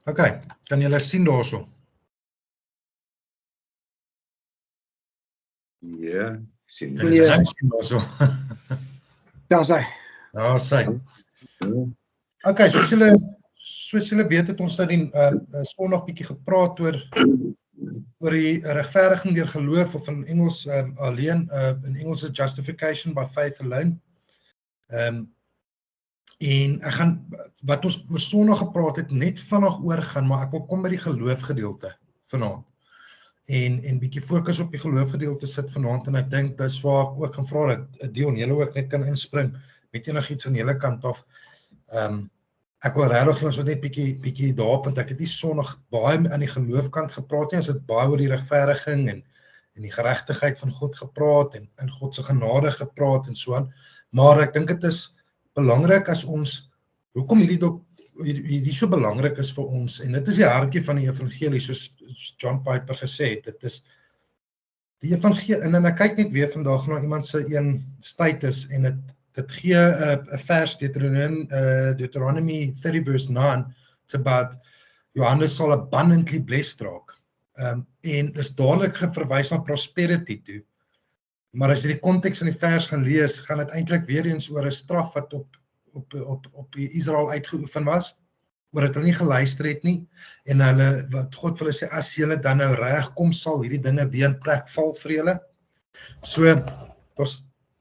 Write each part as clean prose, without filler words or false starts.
OK, kan julle sien daarso? Ja, sien. Kan julle sien daarso? Daar sy. Daar sy. OK, soos julle weet het ons nou die Sondag bietjie gepraat oor die regverdiging deur geloof, of in Engels alleen, in Engels is justification by faith alone. En ek gaan, wat ons oor Sondag gepraat het, net vinnig oorgaan, maar ek wil kom by die geloofgedeelte vanaand. En bietjie fokus op die geloofgedeelte sit vanaand, en ek dink dis waar ek ook gaan vra dat Dion, julle ook net kan inspring met enigiets aan julle kant af. Ek wil regtig ons net bietjie daarop, want ek het nie Sondag baie aan die geloofkant gepraat nie, ons het baie oor die regverdiging en die geregtigheid van God gepraat, en God se genade gepraat en so aan, maar ek dink dit is belangrik as ons, hoekom hierdie so belangrik is vir ons, en dit is die hartjie van die evangelie, soos John Piper gesê het, dit is die evangelie, en ek kyk net weer vandag na iemand se een status, en dit gee 'n vers, Deuteronomy 30 verse 9, it's about, Johannes sal abundantly blessed raak, en is dadelik verwys na prosperity toe, maar as jy die konteks van die vers gaan lees, gaan dit eintlik weer eens oor 'n straf wat op die Israel uitgeoefen was, oor dat hulle nie geluister het nie, en wat God vir hulle sê, as julle dan nou reg kom, sal hierdie dinge weer in plek val vir julle. So,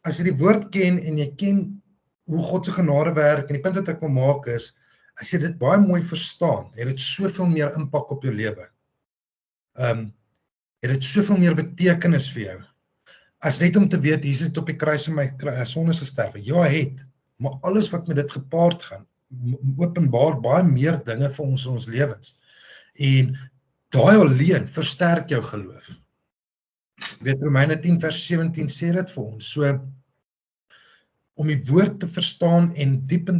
as jy die woord ken, en jy ken hoe God se genade werk, en die punt wat ek wil maak is, as jy dit baie mooi verstaan, het dit soveel meer impak op jou lewe. Het dit soveel meer betekenis vir jou. As net om te weet, Jesus het op die kruis om my sondes gesterwe. Ja, het, maar alles wat met dit gepaard gaan, openbaar baie meer dinge vir ons in ons lewens. En daai alleen versterk jou geloof. Weet, Romeine 10 vers 17 sê dit vir ons. So, om die woord te verstaan en dieper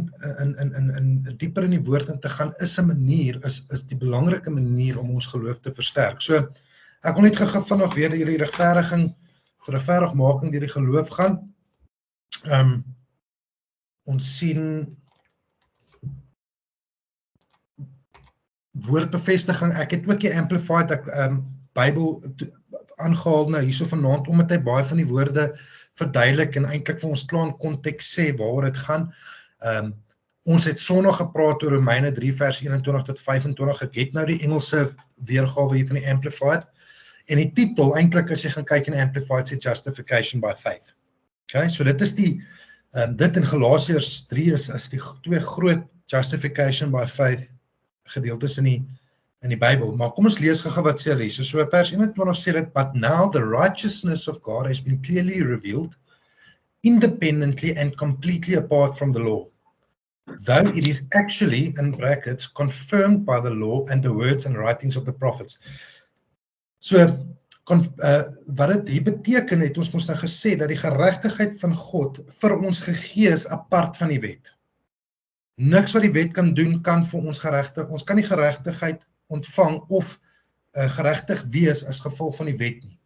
in die woord in te gaan, is 'n manier, is die belangrike manier om ons geloof te versterk. So, ek wil net gou vinnig weer die regverdigmaking deur die geloof gaan. Ons sien woordbevestiging, ek het ook die Amplified Bybel aangehaal nou hierso vanaand, omdat hy baie van die woorde verduidelik en eintlik vir ons klaar in konteks sê waaroor dit gaan. Ons het Sondag gepraat oor Romeine 3 vers 21 tot 25, ek het nou die Engelse weergawe hier van die Amplified, en die titel, eintlik as jy gaan kyk in die Amplified, sê Justification by Faith. Okay, so dit is dit in Galasiërs 3 is die twee groot Justification by Faith gedeeltes in die Bybel, maar kom ons lees gou wat sê hulle hier. So vers 21 sê dit, but now the righteousness of God has been clearly revealed, independently and completely apart from the law, though it is actually, in brackets, confirmed by the law and the words and writings of the prophets. So, wat dit hier beteken het, ons moes nou gesê, dat die geregtigheid van God vir ons gegee is apart van die wet. Niks wat die wet kan doen, kan vir ons geregtig, ons kan nie geregtigheid ontvang of geregtig wees as gevolg van die wet nie.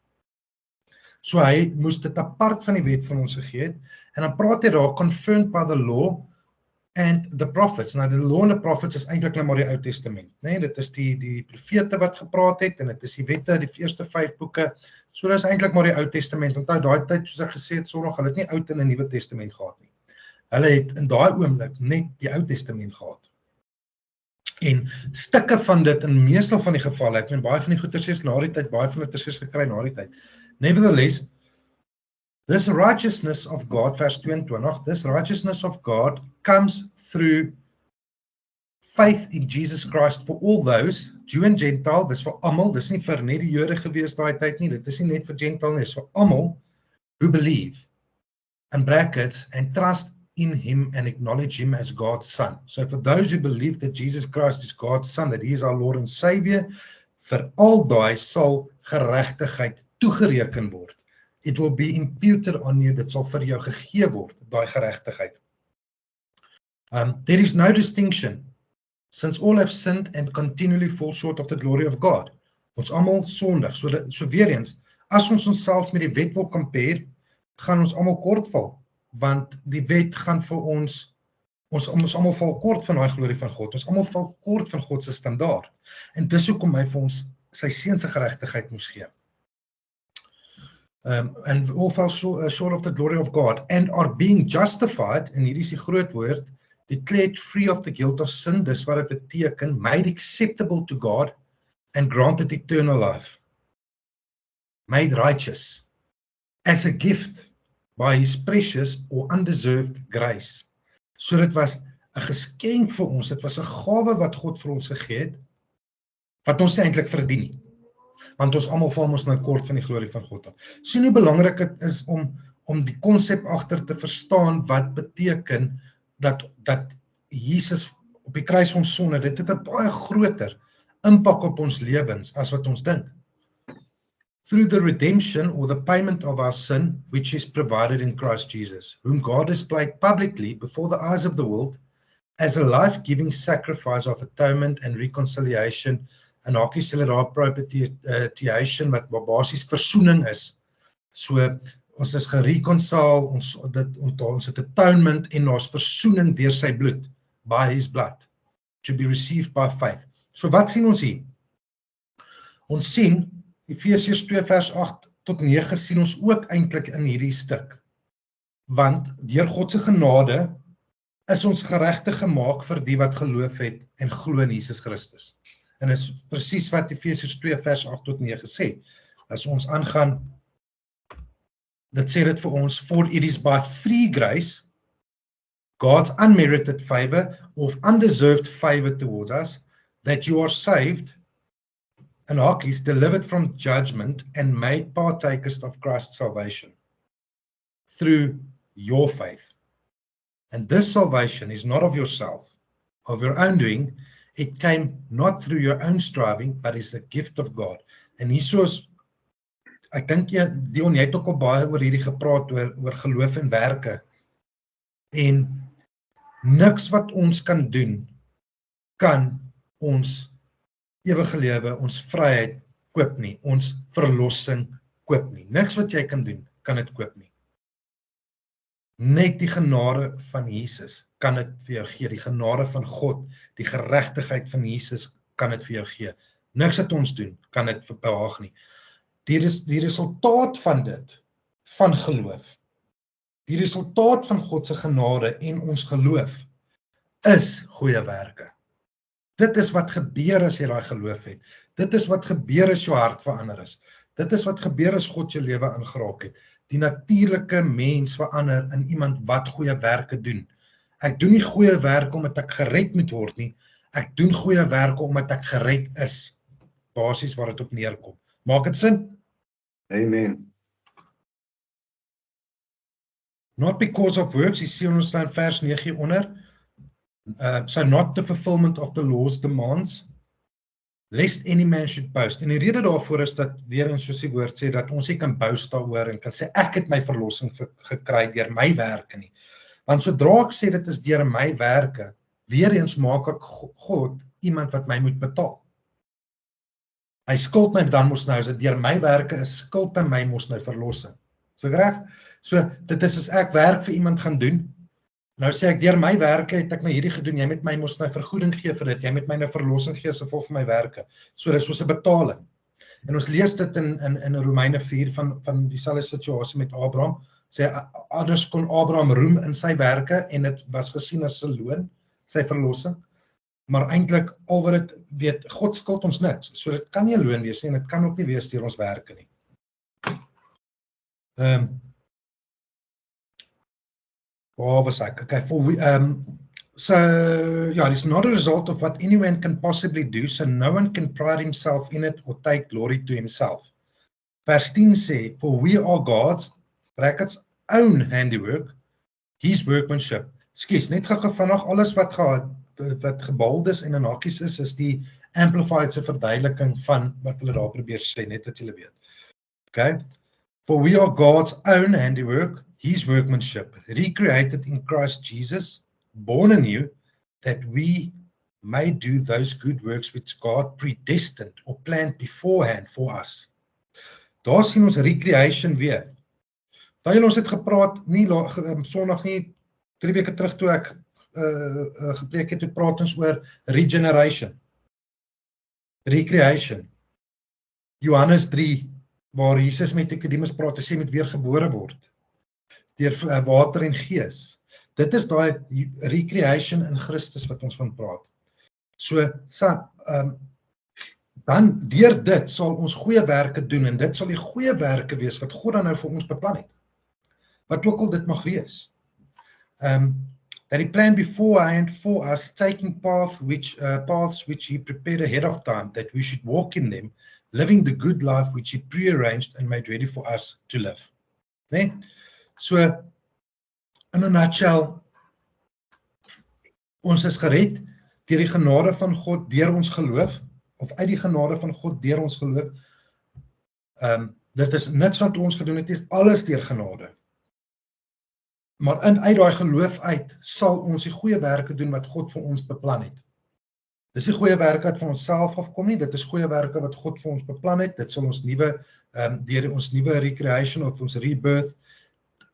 So hy moes dit apart van die wet van ons gegee het, en dan praat hy daar, confirmed by the law and the prophets. Nou, the law and the prophets is eintlik nou maar die Ou Testament, nee? Dit is die profete wat gepraat het, en dit is die wette, die eerste 5 boeke, so dit is eintlik maar die Ou Testament. Onthou, daai tyd, soos ek gesê het, Sondag, hulle het nie Oud en 'n Nuwe Testament gehad nie. Hulle het in daai oomblik net die Ou Testament gehad. En stukke van dit, in meestal van die gevalle, ek meen baie van die goeters is na die tyd, baie van dit is gekry na die tyd. Nevertheless, this righteousness of God, vers 22, this righteousness of God comes through faith in Jesus Christ for all those, Jew and Gentile, dis vir almal, dis nie vir net die Jode gewees daai tyd nie, dit is nie net vir Gentile nie, dis vir almal who believe, in brackets, and trust in him and acknowledge him as God's son. So for those who believe that Jesus Christ is God's son, that he is our Lord and Savior, vir al daai sal geregtigheid toegereken word. It will be imputed on you, dit sal vir jou gegee word, daai geregtigheid. There is no distinction, since all have sinned and continually fall short of the glory of God. Ons almal sondig, so weer eens, as ons onsself met die wet wil compare, gaan ons almal kort val, want die wet gaan vir ons almal val kort van daai glorie van God, ons almal val kort van God se standaard, en dis hoekom hy vir ons sy seun se geregtigheid moes gee. And all fall short of the glory of God, and are being justified, en hier is die groot woord, declared free of the guilt of sin, dis wat dit beteken, made acceptable to God, and granted eternal life, made righteous, as a gift, by his precious or undeserved grace. So dit was 'n geskenk vir ons, dit was 'n gawe wat God vir ons gegee het, wat ons nie eintlik verdien nie. Want ons almal val mos nou kort van die glorie van God af. Sien hoe belangrik dit is om die konsep agter te verstaan wat beteken dat Jesus op die kruis ons sonde, dit het 'n baie groter impak op ons lewens as wat ons dink. Through the redemption or the payment of our sin, which is provided in Christ Jesus, whom God displayed publicly before the eyes of the world as a life-giving sacrifice of atonement and reconciliation, en hakies hulle daar propitiation, wat basies versoening is. So, ons is gereconcile, ons het atonement en ons versoening deur sy bloed, by his blood, to be received by faith. So wat sien ons hier? Ons sien, Efesiërs 2 vers 8 tot 9 sien ons ook eintlik in hierdie stuk. Want deur God se genade is ons geregtig gemaak vir die wat geloof het en glo in Jesus Christus. En is presies wat Efesiërs 2 vers 8 tot 9 sê. As ons aangaan, dit sê dit vir ons, for it is by free grace, God's unmerited favor of undeserved favor towards us, that you are saved, and hakies, delivered from judgment and made partakers of Christ's salvation through your faith. And this salvation is not of yourself, of your own doing. It came not through your own striving, but is the gift of God. En hiersoos, ek dink Dion, jy het ook al baie oor hierdie gepraat, oor geloof en werke. En niks wat ons kan doen, kan ons ewige lewe, ons vryheid koop nie, ons verlossing koop nie. Niks wat jy kan doen, kan dit koop nie. Net die genade van Jesus kan dit vir jou gee, die genade van God, die geregtigheid van Jesus kan dit vir jou gee. Niks wat ons doen, kan dit behaag nie. Die resultaat van dit, van geloof, die resultaat van God se genade en ons geloof, is goeie werke. Dit is wat gebeur as jy daai geloof het. Dit is wat gebeur as jou hart verander is. Dit is wat gebeur as God jou lewe aangeraak het. Die natuurlike mens verander in iemand wat goeie werke doen. Ek doen nie goeie werke omdat ek gered moet word nie. Ek doen goeie werke omdat ek gered is. Basies waar dit op neerkom. Maak dit sin? Amen. Not because of works, jy sien ons staan vers 9 hieronder. So not the fulfillment of the law's demands, lest any man should boast. En die rede daarvoor is dat, weer eens soos die woord sê, dat ons nie kan boast daaroor en kan sê, ek het my verlossing gekry deur my werke nie. Want sodra ek sê dit is deur my werke, weer eens maak ek God iemand wat my moet betaal. Hy skuld my dan mos nou, as dit deur my werke is, skuld hy my mos nou verlossing. So reg? So dit is as ek werk vir iemand gaan doen, nou sê ek, deur my werke het ek nou hierdie gedoen, jy moet my mos nou vergoeding gee vir dit, jy moet my nou verlossing gee as gevolg van my werke. So dit is soos 'n betaling. En ons lees dit in Romeine 4 van dieselfde situasie met Abraham, sê, anders kon Abraham roem in sy werke, en dit was gesien as sy loon, sy verlossing, maar eintlik, al wat dit weet, God skuld ons niks, so dit kan nie 'n loon wees nie, en dit kan ook nie wees deur ons werke nie. Waar was ek? Okay, So, yeah, it's not a result of what anyone can possibly do, so no one can pride himself in it or take glory to himself. Vers 10 sê, for we are God's, brackets, own handiwork, his workmanship. Skus, net gou vanaand alles wat gebold is en in hakies is die Amplified se verduideliking van wat hulle daar probeer sê, net dat julle weet. Okay? For we are God's own handiwork, his workmanship, recreated in Christ Jesus, born anew, that we may do those good works which God predestined or planned beforehand for us. Daar sien ons recreation weer. Daai ons het gepraat, nie Sondag nie, 3 weke terug toe ek gepreek het, toe praat ons oor regeneration. Recreation. Johannes 3, waar Jesus met Nikodemus praat, hy sê met weergebore word, deur water en gees. Dit is daai recreation in Christus wat ons van praat. So, dan deur dit sal ons goeie werke doen, en dit sal die goeie werke wees wat God dan nou vir ons beplan het. Wat ook al dit mag wees. That he planned beforehand for us, taking paths which he prepared ahead of time, that we should walk in them, living the good life which he prearranged and made ready for us to live. Nee? So, in a nutshell, ons is gered deur die genade van God, deur ons geloof, of uit die genade van God, deur ons geloof. Dit is niks wat ons gedoen het, is alles deur genade. Maar uit daai geloof uit, sal ons die goeie werke doen wat God vir ons beplan het. Dis die goeie werke wat van ons self afkom nie, dit is goeie werke wat God vir ons beplan het, dit sal ons deur ons nuwe recreation of ons rebirth,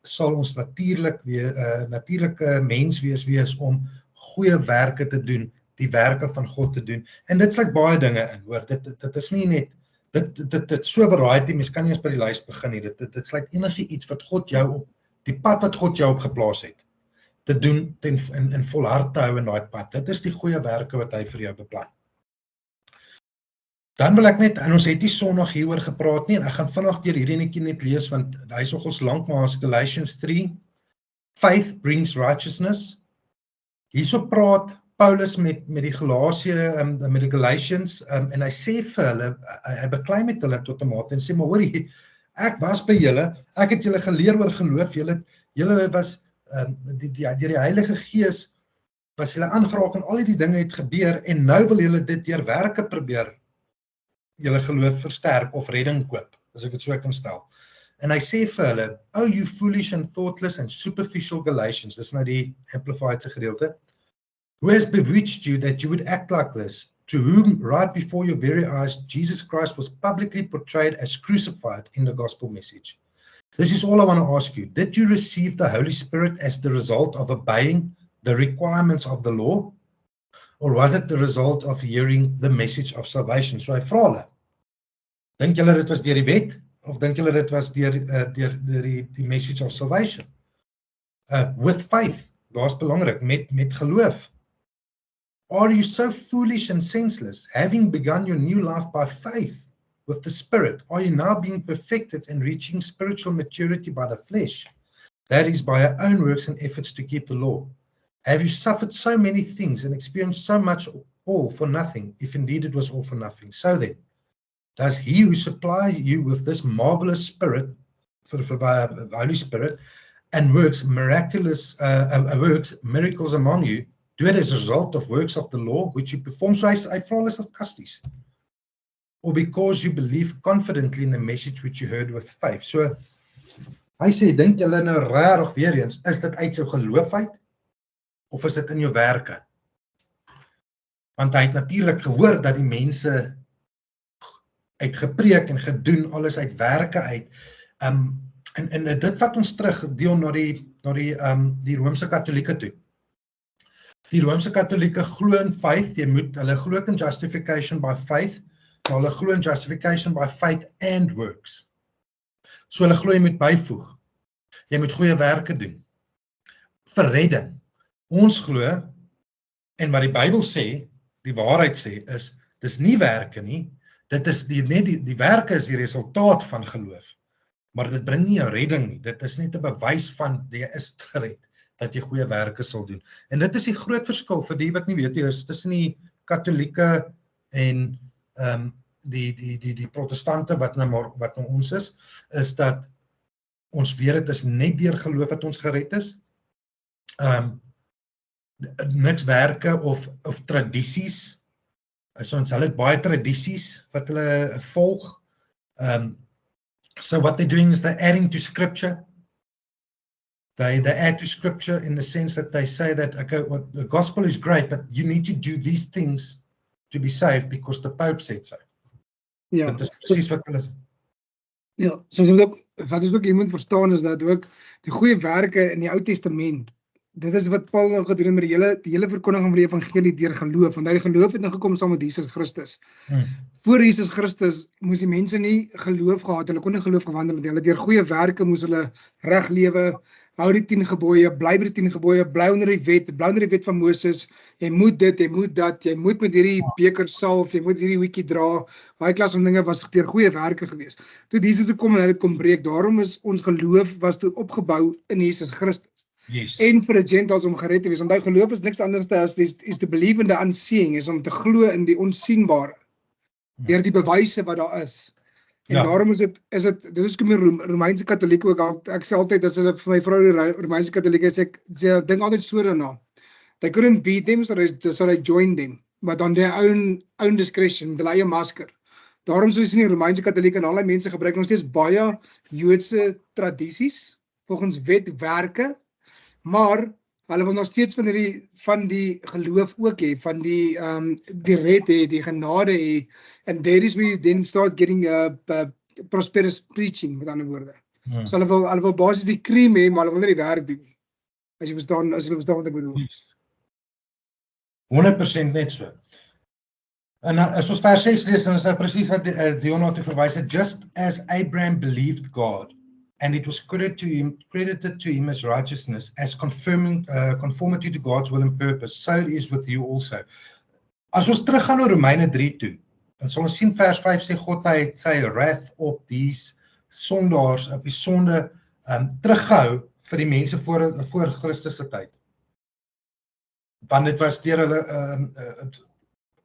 sal ons natuurlike mens wees om goeie werke te doen, die werke van God te doen, en dit sluit baie dinge in, hoor, dit is nie net, dit so variety, mens kan nie eens by die lys begin nie, dit sluit enige iets wat God jou op, die pad wat God jou op geplaas het, te doen, in volhard te hou in daai pad, dit is die goeie werke wat hy vir jou beplan. Dan wil ek net, en ons het die Sondag hieroor gepraat nie, en ek gaan vinnig deur hierdie netjie net lees, want hy is nogals lank, maar as Galatians 3, faith brings righteousness. Hierso praat Paulus met die met die Galatians, en hy sê vir hulle, hy beklei met hulle tot 'n mate, en sê, maar hoorie, ek was by julle, ek het julle geleer oor geloof, julle was, deur die Heilige Gees, was julle aangeraak en al die dinge het gebeur, en nou wil julle dit deur werke probeer, julle geloof versterk of redding koop, as ek dit so kan stel. En hy sê vir hulle, oh you foolish and thoughtless and superficial Galatians, dis nou die Amplified se gedeelte, who has bewitched you that you would act like this, to whom right before your very eyes Jesus Christ was publicly portrayed as crucified in the gospel message. This is all I want to ask you. Did you receive the Holy Spirit as the result of obeying the requirements of the law? Or was it the result of hearing the message of salvation? So hy vra hulle, dink julle dit was deur die wet? Of dink julle dit was deur die message of salvation? With faith, daar's belangrik, met geloof. Are you so foolish and senseless, having begun your new life by faith with the Spirit? Are you now being perfected and reaching spiritual maturity by the flesh? That is, by your own works and efforts to keep the law. Have you suffered so many things and experienced so much all for nothing, if indeed it was all for nothing? So then, does he who supplies you with this marvelous Spirit, for the Holy Spirit, and works miracles among you, do it as a result of works of the law, which you perform? So hy vra hulle sarkasties. Or because you believe confidently in the message which you heard with faith. So, hy sê, dink julle nou rarig weer eens, is dit uit jou geloof uit, of is dit in jou werke? Want hy het natuurlik gehoor dat die mense uitgepreek en gedoen, alles uit werke uit. En dit vat ons terug, Dion, na die Roomse Katholieke toe. Die Roomse Katholieke glo in faith, hulle glo in justification by faith, maar hulle glo in justification by faith and works. So hulle glo jy moet byvoeg. Jy moet goeie werke doen. Vir redding. Ons glo, en wat die Bybel sê, die waarheid sê, is, dis nie werke nie, dit is die werke is die resultaat van geloof, maar dit bring nie jou redding nie, dit is net 'n bewys van, jy is gered, dat jy goeie werke sal doen. En dit is die groot verskil vir die wat nie weet nie, is tussen die Katolieke en die protestante wat nou ons is dat ons weet dit is net deur geloof dat ons gered is. Niks werke of tradisies. Hulle het baie tradisies wat hulle volg. So what they're doing is they're adding to scripture. They add to scripture in the sense that they say that, okay, well, the gospel is great, but you need to do these things to be saved because the Pope said so. Ja, Dit is presies wat hulle sê. ja, so wat ons ook hier moet verstaan is dat ook die goeie werke in die Ou Testament, dit is wat Paul nou gedoen met die hele verkondiging van die evangelie deur geloof, want die geloof het ingekom saam met Jesus Christus. Voor Jesus Christus moes die mense nie geloof gehad, hulle kon nie geloof gewandel het, hulle deur goeie werke moes hulle reg lewe, hou die 10 gebooie, bly by die 10 gebooie, bly onder die wet van Moses, jy moet dit, jy moet dat, jy moet met hierdie beker salf, jy moet hierdie hoedjie dra, baie klas van dinge was deur goeie werke gewees. Toe Jesus toe kom en hy dit kom breek, daarom is ons geloof was toe opgebou in Jesus Christus. Yes. En vir die Gentiles om gered te wees, want hy geloof is niks anders as is to believe in the unseeing, is om te glo in die onsienbare, deur die bewyse wat daar is. En daarom is dit is kom die Romeinse Katolieke ook, ek sê altyd, as hulle vir my vrou die Romeinse Katolieke sê, ek dink altyd so daarna. They couldn't beat them, so they joined them, but on their own discretion, met hulle eie masker. Daarom soos in die Romeinse Katolieke en allerlei mense gebruik nog steeds baie Joodse tradisies, volgens wetwerke, maar hulle wil nog steeds van die geloof ook hê, van die red hê, die genade hê, and there is where you then start getting prosperous preaching, met ander woorde. So hulle wil basies die cream hê, maar hulle wil nie die werk doen. As jy verstaan wat ek bedoel. 100% net so. En as ons vers 6 lees, dan is dit presies wat Dion na toe verwys het, just as Abraham believed God, and it was credited to him as righteousness, as conformity to God's will and purpose, so it is with you also. As ons teruggaan na Romeine 3 toe, dan sal ons sien vers 5 sê, God het sy wrath op die sondaars, op die sonde teruggehou vir die mense voor Christus se tyd. Want dit was deur hulle,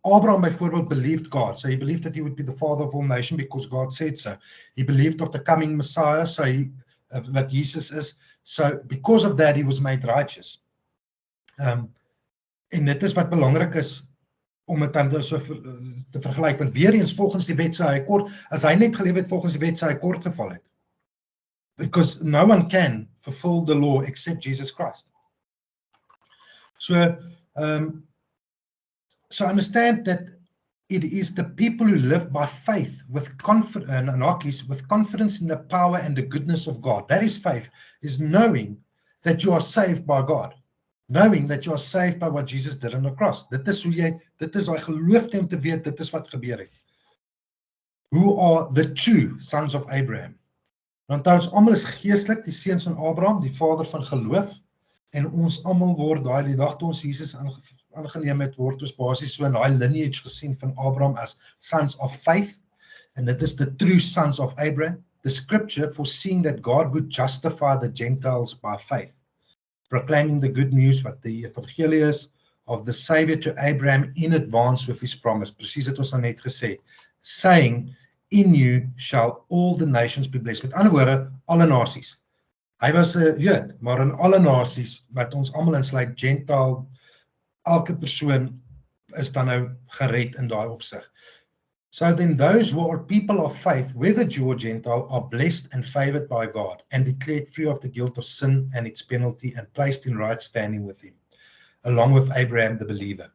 Abraham byvoorbeeld believed God, so he believed that he would be the father of all nations because God said so. He believed of the coming Messiah, so that Jesus is, so because of that he was made righteous. En dit is wat belangrik is, om het dan so te vergelyk, want weer eens volgens die wet sou hy kort, as hy net geleef het volgens die wet sou hy kort geval het. Because no one can fulfill the law except Jesus Christ. So understand that it is the people who live by faith with confidence in the power and the goodness of God. That is faith, is knowing that you are saved by God. Knowing that you are saved by what Jesus did on the cross. Dit is hy geloof om te weet, dit is wat gebeur het. Who are the true sons of Abraham? Want ons almal is geestelik, die seuns van Abraham, die vader van geloof, en ons almal word die dag toe ons Jesus aangeneem het, word ons basies so in daai lineage gesien van Abraham as sons of faith, and dit is the true sons of Abraham. The scripture foreseeing that God would justify the Gentiles by faith, proclaiming the good news wat die evangelie is of the Savior to Abraham in advance with his promise. Presies het ons nou net gesê, saying, in you shall all the nations be blessed. Met ander woorde, alle nasies. Hy was 'n Jood, maar in alle nasies wat ons almal insluit, Gentile, elke persoon is dan nou gered in daai opsig. So then those who are people of faith, whether Jew or Gentile, are blessed and favored by God and declared free of the guilt of sin and its penalty and placed in right standing with him, along with Abraham the believer.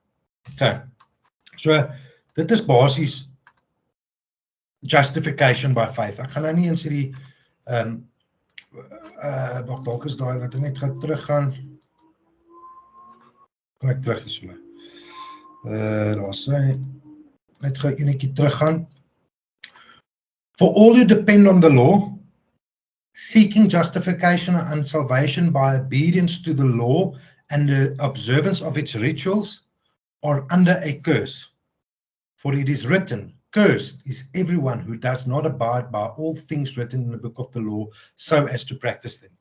Okay, so dit is basies justification by faith. Ek gaan nou nie eens hierdie wacht, dalk is daai, laat ek net gaan teruggaan. Kan ek terug hier so. Daar sê, net gaan enetjie teruggaan. For all who depend on the law, seeking justification and salvation by obedience to the law and the observance of its rituals, are under a curse. For it is written, cursed is everyone who does not abide by all things written in the book of the law, so as to practice them.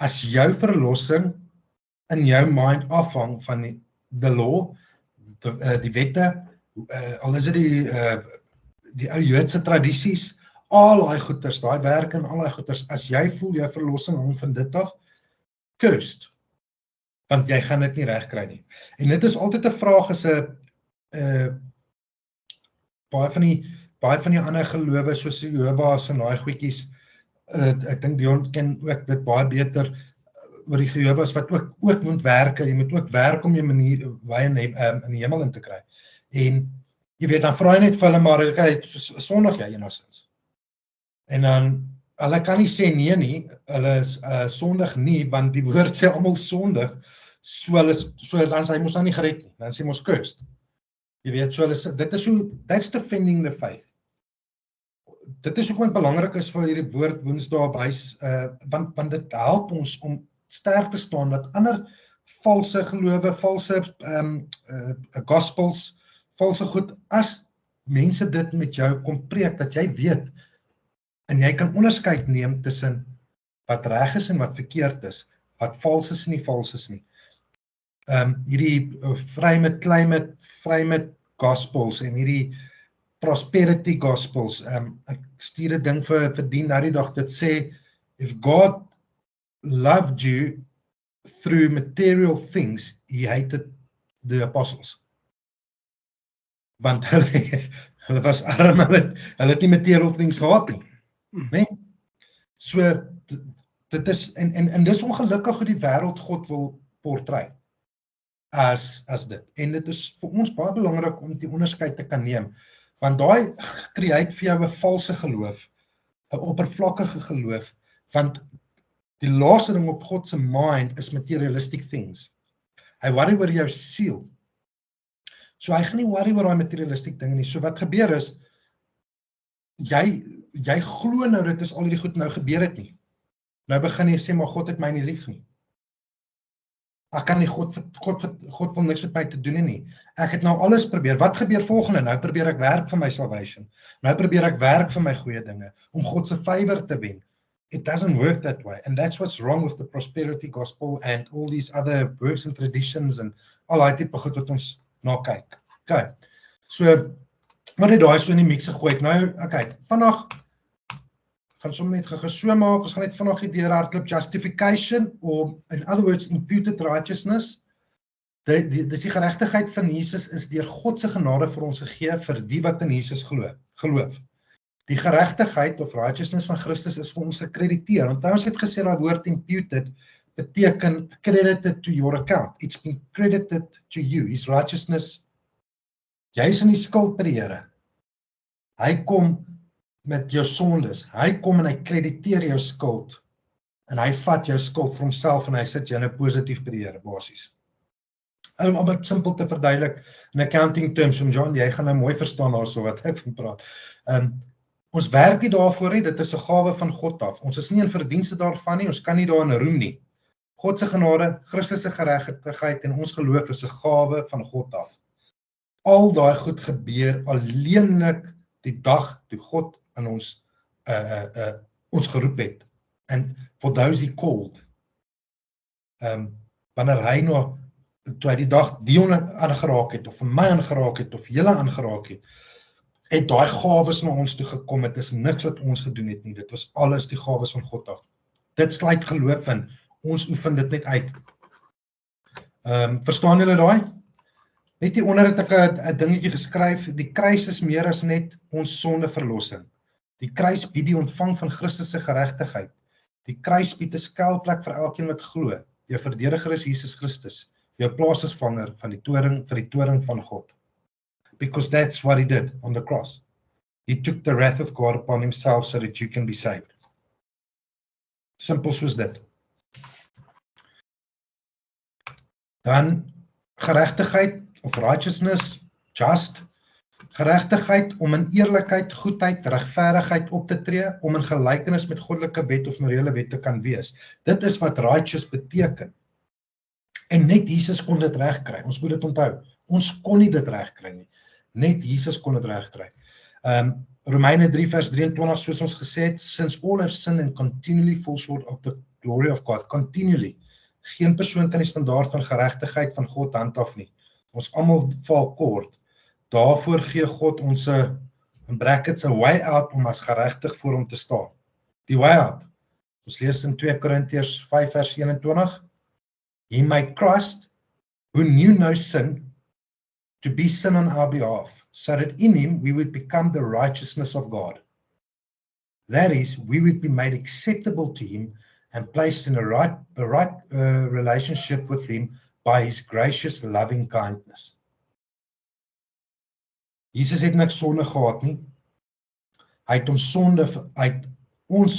As jou verlossing in jou mind afhang van the law, die wette, al is dit die ou Joodse tradisies, al daai goeters, daai werk en al daai goeters, as jy voel jou verlossing hang van dit af, cursed, want jy gaan dit nie reg kry nie. En dit is altyd 'n vraag as 'n baie van die ander gelowe soos die Jehovah's en daai goedjies, ek dink Dion ken ook dit baie beter oor die Jehovah's wat ook moet werke, jy moet ook werk om jy manier in die hemel in te kry. En jy weet, dan vra jy net vir hulle maar, okay, sondig jy enigstens. En dan, hulle kan nie sê nee nie, hulle is sondig nie, want die woord sê almal sondig, so dan sê hy mos nou nie gered nie, dan sê mos cursed. Jy weet, so dit is so, that's defending the faith. Dit is ook wat belangrik is vir hierdie woord Woensdae op huis, want dit help ons om sterk te staan, dat ander valse gelowe, valse gospels, valse goed, as mense dit met jou kom preek, dat jy weet, en jy kan onderskeid neem tussen wat reg is en wat verkeerd is, wat vals is en nie vals is nie. Hierdie vry met gospels en hierdie prosperity gospels, ek stuur 'n ding vir Dien nou die dag, dit sê, if God loved you through material things, he hated the apostles. Want hulle was arm, hulle het nie material things gehad nie. Nee? So, dit is, en dis ongelukkig hoe die wêreld God wil portray, as dit. En dit is vir ons baie belangrik om die onderskeid te kan neem, want daai create vir jou 'n valse geloof, 'n oppervlakkige geloof, want die laaste ding op God se mind is materialistic things. Hy worry oor jou siel. So hy gaan nie worry oor daai materialistic ding nie. So wat gebeur is, jy glo nou dit is al hierdie goed nou gebeur het nie. Nou begin jy sê, maar God het my nie lief nie. Ek kan nie, God wil niks met my te doen nie. Ek het nou alles probeer. Wat gebeur volgende? Nou probeer ek werk vir my salvation. Nou probeer ek werk vir my goeie dinge, om God se favor te wen. It doesn't work that way. And that's what's wrong with the prosperity gospel and all these other works and traditions and al die tipe goed wat ons na kyk. Okay. So, maar net daai so in die mix gegooi. Nou, okay, vandag gaan sommer net so maak, ons gaan net vandag die deur hardloop justification, or in other words, imputed righteousness. Dis die geregtigheid van Jesus is deur God se genade vir ons gegee vir die wat in Jesus geloof. Die geregtigheid of righteousness van Christus is vir ons gekrediteer. Want ons het gesê dat woord imputed beteken credited to your account. It's been credited to you. His righteousness. Jy is in die skuld by die Here. Hy kom met jou sondes. Hy kom en hy krediteer jou skuld. En hy vat jou skuld vir homself en hy sit jou nou positief by die Here, basies. Om dit simpel te verduidelik in accounting terms, John, jy gaan nou mooi verstaan daarso wat ek van praat. Ons werk nie daarvoor nie, dit is 'n gawe van God af. Ons is nie in verdienste daarvan nie, ons kan nie daarin roem nie. God se genade, Christus se geregtigheid en ons geloof is 'n gawe van God af. Al daai goed gebeur alleenlik die dag toe God aan ons geroep het. And for those he called. Wanneer hy nou toe hy die dag Dion aangeraak het, of vir my aangeraak het, of julle aangeraak het daai gawes na ons toe gekom, het is niks wat ons gedoen het nie, dit was alles die gawes van God af. Dit sluit geloof in, ons oefen dit net uit. Verstaan julle daai? Net hieronder het ek 'n dingetjie geskryf, die kruis is meer as net ons sonde verlossing. Die kruis bied die ontvang van Christus se geregtigheid. Die kruis bied 'n skuilplek vir elkeen wat glo. Jou verdediger is Jesus Christus, jou plaasvervanger van vir die toring van God. Because that's what he did on the cross. He took the wrath of God upon himself so that you can be saved. Simpel soos dit. Dan geregtigheid of righteousness, just, geregtigheid om in eerlikheid, goedheid, regverdigheid op te tree, om in gelykenis met goddelike wet of morele wet te kan wees. Dit is wat righteous beteken. En net Jesus kon dit regkry. Ons moet dit onthou. Ons kon nie dit regkry nie. Net Jesus kon dit regkry. Romeine 3 vers 23, soos ons gesê het, since all have sinned and continually fall short of the glory of God. Continually. Geen persoon kan die standaard van geregtigheid van God handhaaf nie. Ons almal val kort. Daarvoor gee God ons 'n in brackets 'n way out om as geregtig voor hom te staan. Die way out. Ons lees in 2 Korintiërs 5 vers 21. He made Christ, who knew no sin, to be sin on our behalf, so that in him we would become the righteousness of God. That is, we would be made acceptable to him and placed in a right relationship with him by his gracious loving kindness. Jesus het niks sonde gehad nie. Hy het ons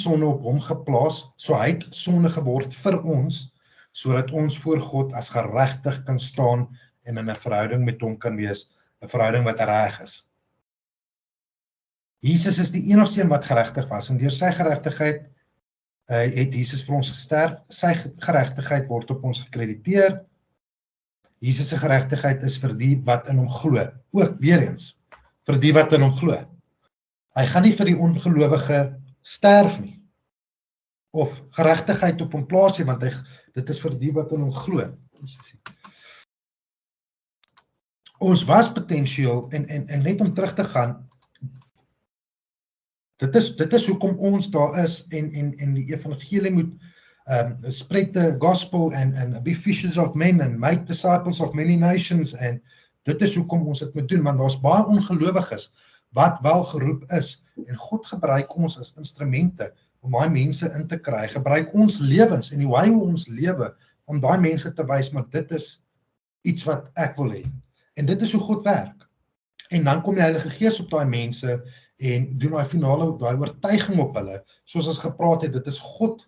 sonde op hom geplaas, so hy het sonde geword vir ons, sodat ons voor God as geregtig kan staan en in 'n verhouding met hom kan wees, 'n verhouding wat reg is. Jesus is die enigste een wat geregtig was, en deur sy geregtigheid het Jesus vir ons gesterf. Sy geregtigheid word op ons gekrediteer. Jesus se geregtigheid is vir die wat in hom glo, ook weer eens, vir die wat in hom glo. Hy gaan nie vir die ongelowige sterf nie, of geregtigheid op hom plaas nie, want dit is vir die wat in hom glo. Ons was potensieel, en net om terug te gaan, dit is hoekom ons daar is, en die evangelie moet spreek the gospel, en be fishers of men, and make disciples of many nations, en dit is hoekom ons dit moet doen, want daar's baie ongelowiges, wat wel geroep is, en God gebruik ons as instrumente, om daai mense in te kry, gebruik ons lewens, en die way hoe ons lewe, om daai mense te wys, maar dit is iets wat ek wil hê, en dit is hoe God werk, en dan kom die Heilige Gees op daai mense, en doen daai oortuiging op hulle, soos ons gepraat het, dit is God,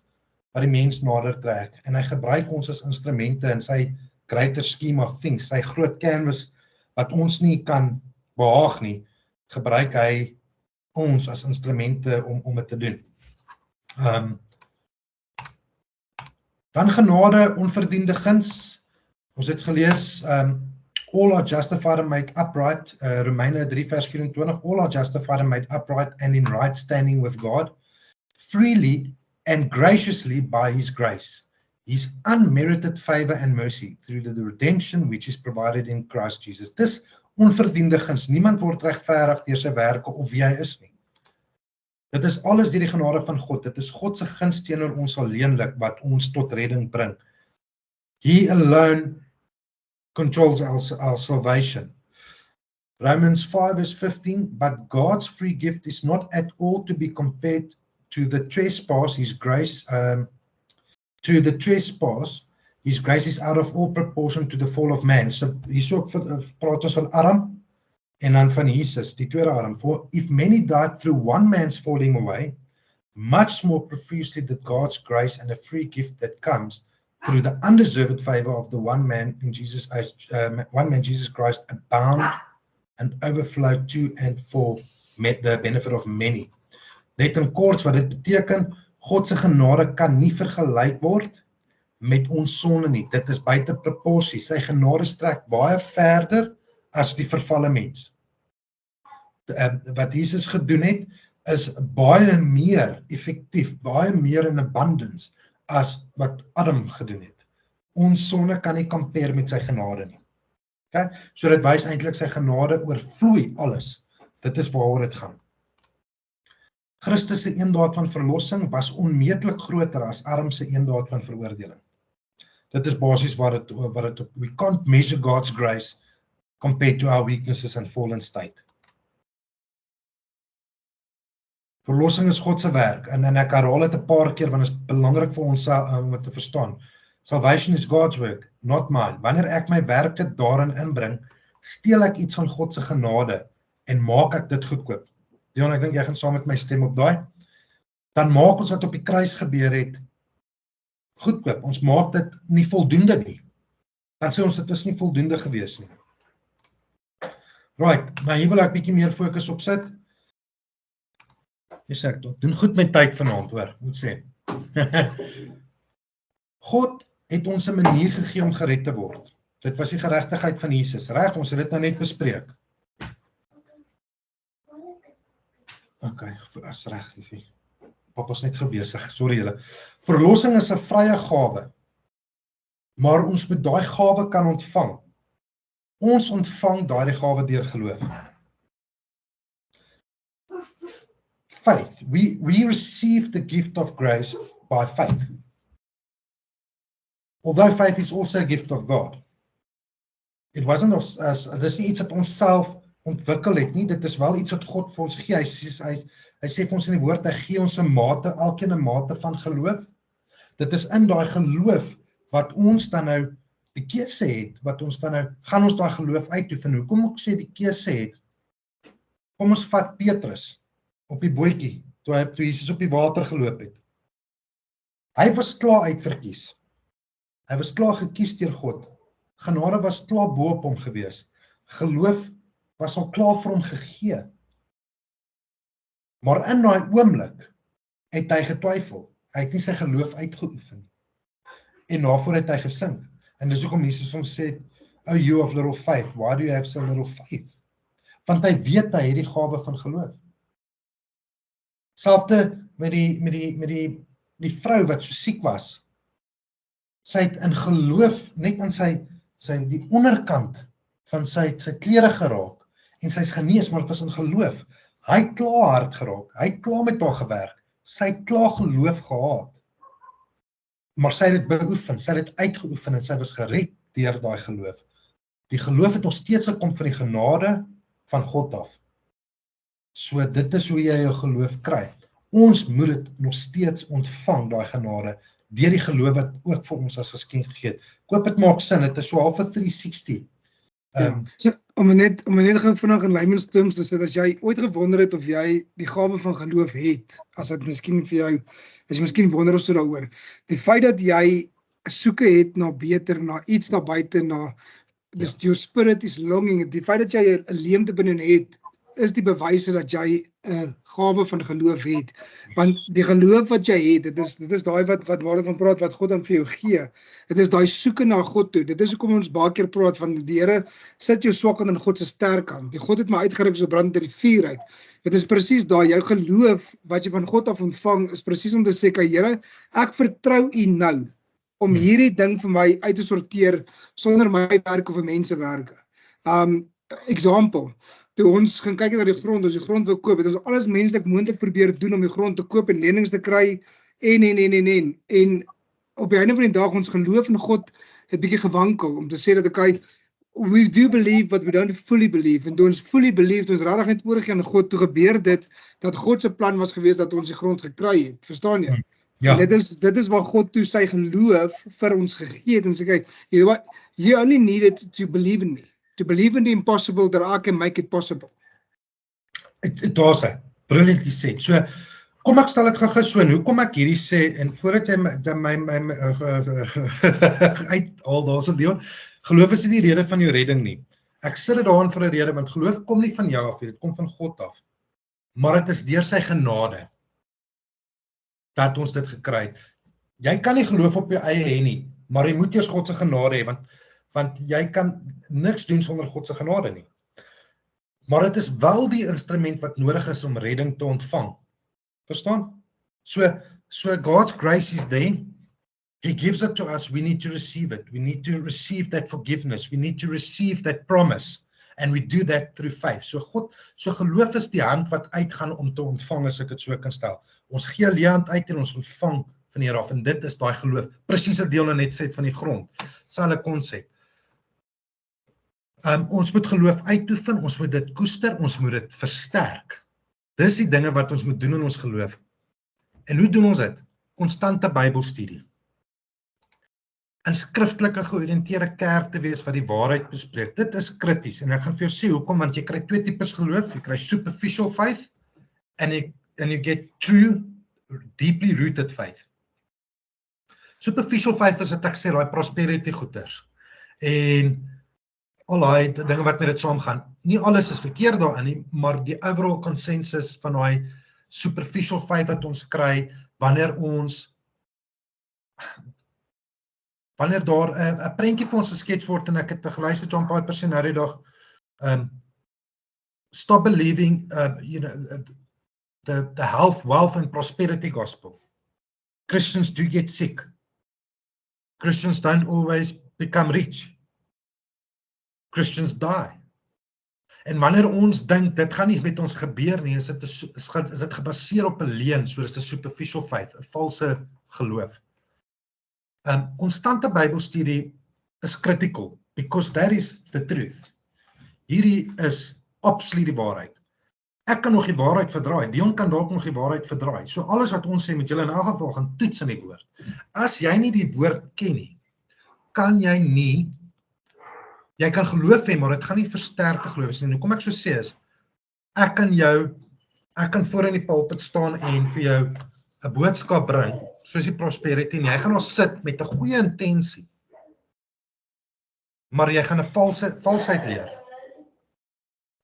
wat die mens nader trek, en hy gebruik ons as instrumente, in sy greater scheme of things, sy groot canvas, wat ons nie kan behaag nie, gebruik hy ons as instrumente om dit te doen. Dan genade, onverdiende guns. Ons het gelees, all are justified and made upright, Romeine 3 vers 24, all are justified and made upright and in right standing with God, freely and graciously by his grace, his unmerited favor and mercy, through the redemption which is provided in Christ Jesus. Dis onverdiende guns. Niemand word regverdig deur sy werke of wie hy is nie. Dit is alles deur die genade van God. Dit is God se guns teenoor ons alleenlik wat ons tot redding bring. He alone controls our salvation. Romans 5 verse 15, but God's free gift is not at all to be compared to the trespass, his grace, his grace is out of all proportion to the fall of man. So hierso praat ons van Adam, en dan van Jesus, die tweede Adam. For if many died through one man's falling away, much more profusely did God's grace and the free gift that comes through the undeserved favor of the one man Jesus Christ abound and overflow to and for the benefit of many. Net in kort wat dit beteken, God se genade kan nie vergelyk word met ons sonde nie. Dit is buite proporsie. Sy genade strek baie verder as die vervalle mens. Wat Jesus gedoen het, is baie meer effektief, baie meer in abundance, as wat Adam gedoen het. Ons sonde kan nie compare met sy genade nie. Okay? So dit wys eintlik sy genade oorvloei alles. Dit is waaroor dit gaan. Christus se eendaad van verlossing was onmeetlik groter as Adam se eendaad van veroordeling. Dit is basies wat dit we can't measure God's grace compared to our weaknesses and fallen state. Verlossing is God se werk, en ek herhaal dit 'n paar keer, want dit is belangrik vir ons om te verstaan. Salvation is God's work, not mine. Wanneer ek my werke daarin inbring, steel ek iets van God se genade, en maak ek dit goedkoop. Dion, ek dink jy gaan saam met my stem op daai. Dan maak ons wat op die kruis gebeur het, goedkoop. Ons maak dit nie voldoende nie. Dan sê ons dit is nie voldoende gewees nie. Right, nou hier wil ek bietjie meer fokus op sit. Jy sê, doen goed met tyd vanaand, hoor, moet sê. God het ons 'n manier gegee om gered te word. Dit was die geregtigheid van Jesus, reg? Ons het dit nou net bespreek. Okay, as reg, liefie. Papa's net gebesig, sorry julle. Verlossing is 'n vrye gawe. maar ons moet daai gawe kan ontvang. Ons ontvang daardie gawe deur geloof. Faith. We receive the gift of grace by faith. Although faith is also a gift of God. It wasn't of us, dis nie iets wat ons self ontwikkel het nie, dit is wel iets wat God vir ons gee. Hy sê vir ons in die woord, hy gee ons 'n mate, elkeen 'n mate van geloof. Dit is in daai geloof wat ons dan nou die keuse het, wat ons dan nou, gaan ons daai geloof uitoefen. Hoekom ek sê die keuse het? Kom ons vat Petrus op die bootjie, toe Jesus op die water geloop het. Hy was klaar uitverkies. Hy was klaar gekies deur God. Genade was klaar bo op hom gewees. Geloof was al klaar vir hom gegee. Maar in daai oomblik het hy getwyfel. Hy het nie sy geloof uitgeoefen nie. En daarvoor het hy gesink. En dis hoekom Jesus hom sê, "O you of little faith, why do you have so little faith?" Want hy weet hy het die gawe van geloof. Selfde met die vrou wat so siek was. Sy het in geloof net aan die onderkant van sy klere geraak en sy's genees, maar dit was in geloof. Hy het klaar hard geraak, hy het klaar met haar gewerk, sy het klaar geloof gehad. Maar sy het dit beoefen, sy het dit uitgeoefen en sy was gered deur daai geloof. Die geloof het nog steeds gekom van die genade van God af. So dit is hoe jy jou geloof kry. Ons moet dit nog steeds ontvang, daai genade, deur die geloof wat ook vir ons as geskenk gegee het. Ek hoop dit maak sin, dit is so half 'n 360. So, om net gou vinnig in layman's terms te sê, as jy ooit gewonder het of jy die gawe van geloof het, as dit miskien vir jou, as jy miskien wonder of so daaroor, die feit dat jy 'n soeke het na beter, na iets na buite, dis your spirit is longing, die feit dat jy 'n leemte binne het, is die bewyse dat jy 'n gawe van geloof het. Want die geloof wat jy het, dit is daai wat waarde van praat, wat God dan vir jou gee. Dit is daai soeke na God toe. Dit is hoekom ons baie keer praat van die Here sit jou swak kant in God se sterk kant. Die God het my uitgeruk so brand uit die vuur uit. Dit is presies daai, jou geloof wat jy van God af ontvang, is presies om te sê, Here, ek vertrou U nou om hierdie ding vir my uit te sorteer sonder my werk of 'n mensewerke. Example, toe ons gaan kyk na die grond, ons die grond wil koop, het ons alles menslik moontlik probeer doen om die grond te koop en lenings te kry, en op die einde van die dag, ons geloof in God het bietjie gewankel, om te sê dat we do believe, but we don't fully believe, en toe ons fully believe, toe ons regtig net oorgee aan God, toe gebeur dit, dat God se plan was gewees, dat ons die grond gekry het, verstaan jy? Ja. En dit is waar God toe sy geloof vir ons gegee het, en sê, kyk, you only needed to believe in me. To believe in the impossible, that I can make it possible. Daar sê, brilliantly said. So, kom ek stel dit gou so, en hoekom ek hierdie sê, en voordat jy my uithaal, daar sê Leon, geloof is nie die rede van jou redding nie. Ek sit dit daarin vir 'n rede, want geloof kom nie van jou af, dit kom van God af. Maar dit is deur sy genade dat ons dit gekry het. Jy kan nie geloof op jou eie hê nie, maar jy moet eers God se genade hê, want jy kan niks doen sonder God se genade nie. Maar dit is wel die instrument wat nodig is om redding te ontvang. Verstaan? So God's grace is there. He gives it to us. We need to receive it. We need to receive that forgiveness. We need to receive that promise. And we do that through faith. So geloof is die hand wat uitgaan om te ontvang, as ek dit so kan stel. Ons gee die hand uit en ons ontvang van die Here af, en dit is daai geloof. Presies wat deel net sê van die grond. Selfe konsep. Ons moet geloof uitoefen, ons moet dit koester, ons moet dit versterk. Dis die dinge wat ons moet doen in ons geloof. En hoe doen ons dit? Konstante Bybelstudie. In skriftelike georiënteerde kerk te wees wat die waarheid bespreek. Dit is krities, en ek gaan vir jou sê hoekom, want jy kry twee tipes geloof, jy kry superficial faith, and you get true, deeply rooted faith. Superficial faith is wat ek sê, daai prosperity goeders. En al die dinge wat met dit saamgaan. Nie alles is verkeerd daarin nie, maar die overall consensus van daai superficial faith wat ons kry, wanneer daar 'n prentjie vir ons geskets word, en ek het geluister John Piper se nou die dag, stop believing, the health, wealth and prosperity gospel. Christians do get sick. Christians don't always become rich. Christians die. En wanneer ons dink, dit gaan nie met ons gebeur nie, is dit gebaseer op 'n leuen, so dis 'n superficial faith, 'n valse geloof. Konstante Bybelstudie is critical, because that is the truth. Hierdie is absoluut die waarheid. Ek kan nog die waarheid verdraai, Dion kan dalk nog die waarheid verdraai. So alles wat ons sê, moet julle in elk geval gaan toets in die woord. As jy nie die woord ken nie, kan jy kan geloof hê, maar dit gaan nie versterkte geloof wees nie. Nou kom ek so sê is, ek kan voor in die pulpit staan en vir jou 'n boodskap bring, soos die prosperity, en jy gaan ons sit met 'n goeie intensie, maar jy gaan 'n valsheid leer.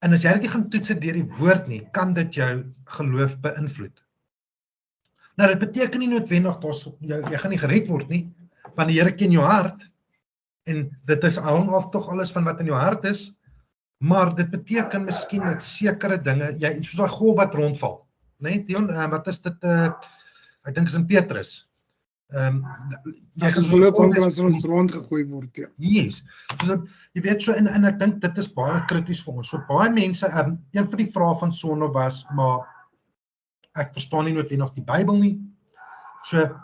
En as jy dit nie gaan toets deur die woord nie, kan dit jou geloof beïnvloed. Nou, dit beteken nie noodwendig, jy gaan nie gered word nie, want die Here ken jou hart, en dit is hang af tog alles van wat in jou hart is, maar dit beteken miskien dat sekere dinge, soos daai golf wat rondval, né, Dion, wat is dit, ek dink is in Petrus, jy gaan geloof as ons rondgegooi word, ja. Yes, so, jy weet so, en ek dink dit is baie krities vir ons, so baie mense, een van die vrae van Sonne was, maar ek verstaan nie noodwendig die Bybel nie, so,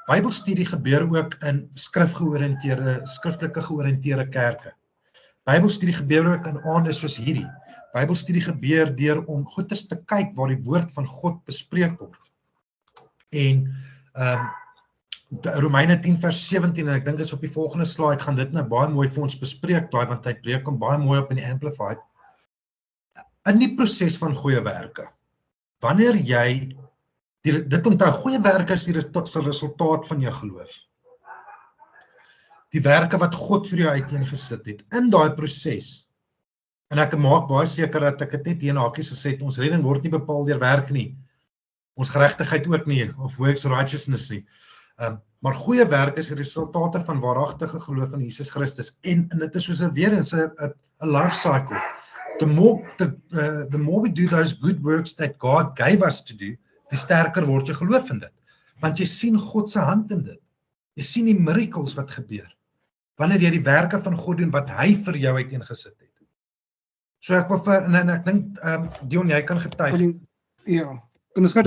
Bybelstudie gebeur ook in skriftelike georiënteerde kerke. Bybelstudie gebeur ook in aande soos hierdie. Bybelstudie gebeur deur om goeders te kyk waar die woord van God bespreek word. En Romeine 10 vers 17, en ek dink is op die volgende slide, gaan dit nou baie mooi vir ons bespreek, want hy breek hom baie mooi op in die Amplified. In die proses van goeie werke, wanneer jy dit onthou, goeie werke is die resultaat van jou geloof. Die werke wat God vir jou uiteengesit het, in daai proses, en ek maak baie seker dat ek het net hier in hakies gesê, ons redding word nie bepaal deur werk nie, ons geregtigheid ook nie, of works righteousness nie, maar goeie werk is die resultate van waaragtige geloof in Jesus Christus, en dit is soos weer eens 'n life cycle. The more we do those good works that God gave us to do, die sterker word jy geloof in dit. Want jy sien God se hand in dit. Jy sien die miracles wat gebeur. Wanneer jy die werke van God doen wat hy vir jou uiteengesit het. So ek wil en ek dink Dion, jy kan getuig. Ja. Kan ons gaan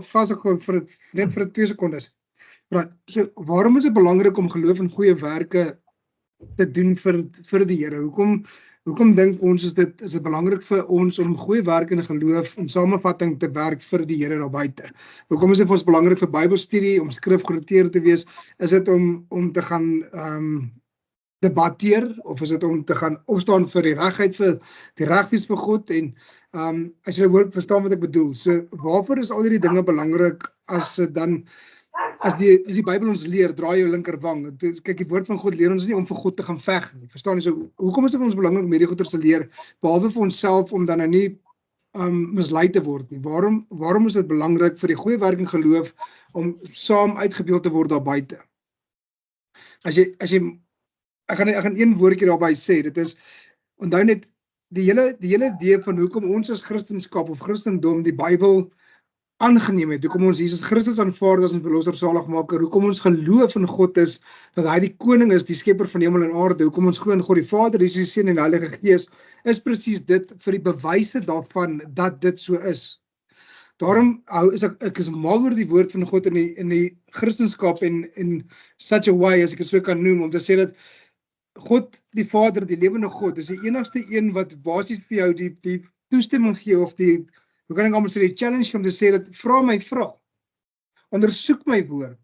vas net vir 2 sekondes. Right. So waarom is dit belangrik om geloof in goeie werke te doen vir die Here? Hoekom dink ons is dit belangrik vir ons om goeie werk en geloof en samevatting te werk vir die Here daar buite? Hoekom is dit vir ons belangrik vir Bybelstudie, om skrifgeoriënteerd te wees? Is dit om te gaan debatteer, of is dit om te gaan opstaan vir die regheid, vir die regwees vir God? En as jy hoor, verstaan wat ek bedoel. So waarvoor is al hierdie dinge belangrik as die Bybel ons leer, draai jou linkerwang. Kyk, die woord van God leer ons nie om vir God te gaan veg nie. Verstaan jy? So, hoekom is dit vir ons belangrik om hierdie goeders te leer, behalwe vir onsself om dan nou nie mislei te word nie? Waarom is dit belangrik vir die goeie werk en geloof om saam uitgebeeld te word daar buite? Ek gaan een woordjie daarby sê, dit is, onthou net, die hele idee van hoekom ons as Christendom of Christendom die Bybel aangeneem het, hoekom ons Jesus Christus aanvaar as ons verlosser saligmaker, hoekom ons geloof in God is, dat hy die koning is, die skepper van hemel en aarde, hoekom ons glo in God die Vader, Jesus die Seun en die Heilige Gees, is presies dit vir die bewyse daarvan dat dit so is. Daarom ek is mal oor die woord van God in die Christendom in such a way, as ek het so kan noem, om te sê dat God die Vader, die lewende God, is die enigste een wat basies vir jou die toestemming gee, of hoe kan ek allemaal sê, die challenge om te sê dat, vra, ondersoek my woord,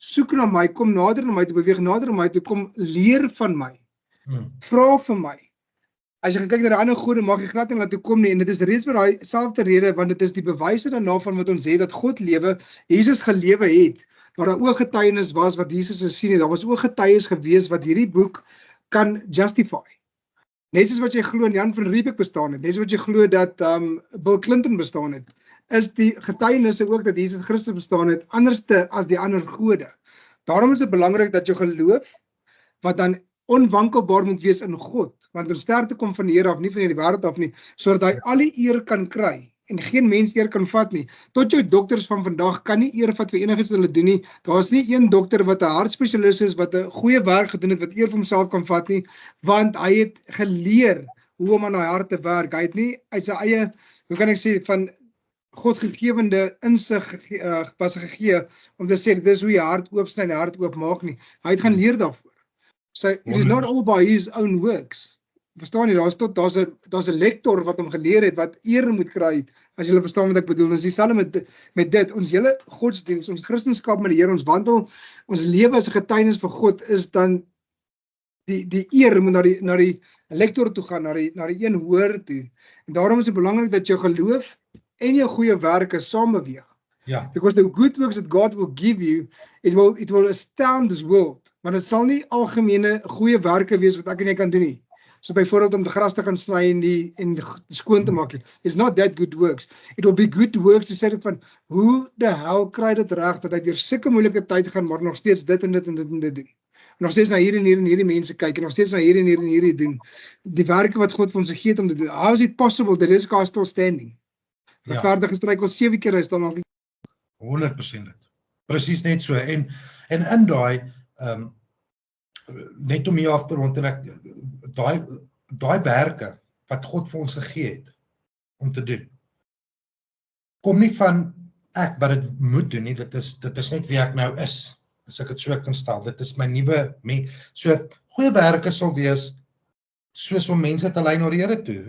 soek na my, kom nader na my toe, beweeg nader na my toe, kom leer van my, vra vir my. As jy gaan kyk na die ander gode, mag jy glad nie laat toe kom nie, en dit is reeds vir daai selfde rede, want dit is die bewyse daarna van wat ons sê, dat God lewe, Jesus gelewe het, waar daar ooggetuienis was, wat Jesus gesien het, daar was ooggetuies gewees, wat hierdie boek kan justify. Net soos wat jy glo in Jan van Riebeeck bestaan het, net soos wat jy glo dat Bill Clinton bestaan het, is die getuienisse ook dat Jesus Christus bestaan het, anderste as die ander gode. Daarom is dit belangrik dat jou geloof, wat dan onwankelbaar moet wees in God, want ons sterkte kom van die Here af, nie van die wêreld af nie, sodat hy al die eer kan kry, en geen mens eer kan vat nie. Tot jou dokters van vandag kan nie eer vat vir enigiets wat hulle doen nie. Daar's nie een dokter wat 'n hartspesialis is wat 'n goeie werk gedoen het wat eer vir homself kan vat nie, want hy het geleer hoe om aan daai hart te werk. Hy het nie uit sy eie, hoe kan ek sê, van Godgegewende insig was gegee om te sê dis hoe jy hart oopsny en hart oopmaak nie. Hy het gaan leer daarvoor. So it is not all by his own works. Verstaan jy, daar's 'n lektor wat hom geleer het wat eer moet kry, as jy verstaan wat ek bedoel. Ons dieselfde met dit, ons hele godsdiens, ons Christendom met die Here, ons wandel, ons lewe as 'n getuienis vir God is dan die eer moet na die lektor toe gaan, na die een hoor toe. En daarom is dit belangrik dat jou geloof en jou goeie werke saam beweeg. Ja. Because the good works that God will give you, it will astound this world. Maar dit sal nie algemene goeie werke wees wat ek en jy kan doen nie. So byvoorbeeld om die gras te gaan sny en skoon te maak. It's not that good works. It will be good works to say van hoe the hell kry dit reg dat hy deur sulke moeilike tyd gaan maar nog steeds dit en dit en dit en dit doen. Nog steeds na hier en hierdie mense kyk en nog steeds na hier en hierdie doen. Die werke wat God vir ons gegee het om te doen. How is it possible that this guy is still standing? Regverdige struikel 7 keer, hy staan nog 100% dit. Presies net so. En in daai net om hier af te rond en ek daai werke wat God vir ons gegee het om te doen, kom nie van ek wat dit moet doen nie, dit is net wie ek nou is, as ek dit so kan stel, dit is my nuwe so goeie werke sal wees soos om mense te lei na die Here toe,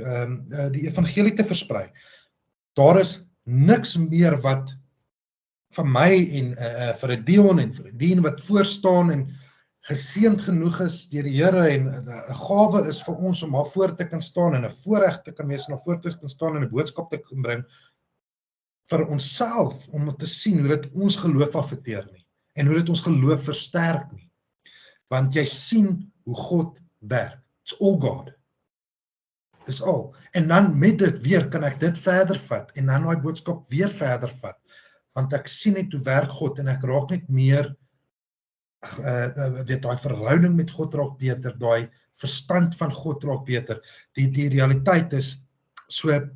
die evangelie te versprei. Daar is niks meer wat vir my en vir 'n Dion en vir 'n Dien wat voorstaan en geseënd genoeg is deur die Here en 'n gawe is vir ons om daar voor te kan staan en 'n voorreg te kan wees en voor te kan staan en 'n boodskap te kan bring vir onsself om te sien hoe dit ons geloof affekteer nie en hoe dit ons geloof versterk nie. Want jy sien hoe God werk. It's all God. Dis al. En dan met dit weer kan ek dit verder vat en dan daai boodskap weer verder vat. Want ek sien net hoe werk God en ek raak net meer daai verhouding met God raak beter, daai verstand van God raak beter. Die realiteit is so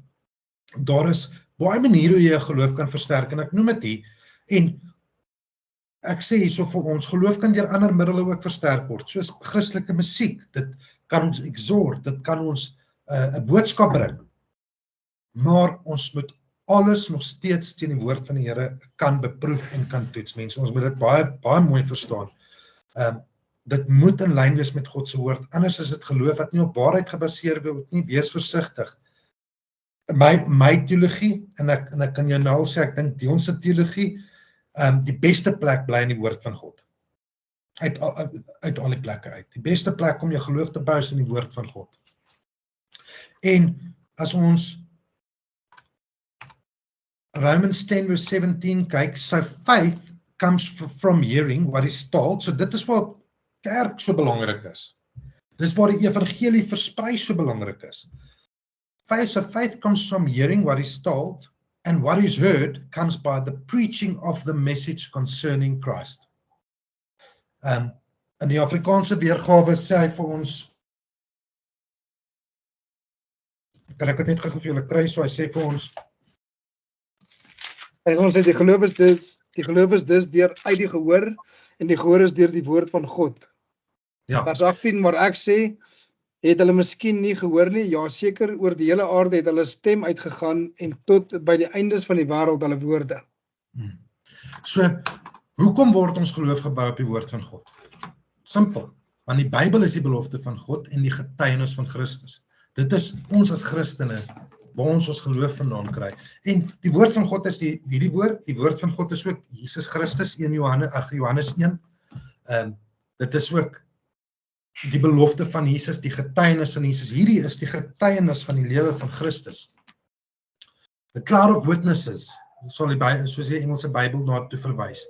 daar is baie maniere hoe jy jou geloof kan versterk en ek noem dit hier en ek sê hierso vir ons geloof kan deur ander middele ook versterk word, soos Christelike musiek. Dit kan ons exhort, dit kan ons 'n boodskap bring. Maar ons moet alles nog steeds teen die woord van die Here kan beproef en kan toets. Mense, ons moet dit baie mooi verstaan. Dit moet in lyn wees met God se woord. Anders is dit geloof wat nie op waarheid gebaseer word nie. Wees versigtig. My teologie en ek kan jou nou al sê ek dink die ons teologie die beste plek bly in die woord van God. Uit al die plekke uit. Die beste plek om jou geloof te bou is in die woord van God. En as ons Romans 10 verse 17 kyk, so faith comes from hearing what is told. So dit is wat kerk so belangrik is. Dis waar die evangelie versprei so belangrik is. Faith comes from hearing what is told, and what is heard comes by the preaching of the message concerning Christ. In die Afrikaanse weergawe sê hy vir ons, kan ek dit net gou vir julle kry, so hy sê vir ons, en ons sê die geloof is dus deur uit die gehoor en die gehoor is deur die woord van God. Ja. Vers 18, maar ek sê, het hulle miskien nie gehoor nie, ja seker oor die hele aarde het hulle stem uitgegaan en tot by die eindes van die wêreld hulle woorde. So, hoekom word ons geloof gebou op die woord van God? Simpel, want die Bybel is die belofte van God en die getuienis van Christus. Dit is ons as Christene waar ons geloof vandaan kry. En die woord van God is die woord van God is ook Jesus Christus, Johannes 1. Dit is ook die belofte van Jesus, die getuienis van Jesus. Hierdie is die getuienis van die lewe van Christus. The cloud of witnesses, soos die Engelse Bybel daartoe verwys,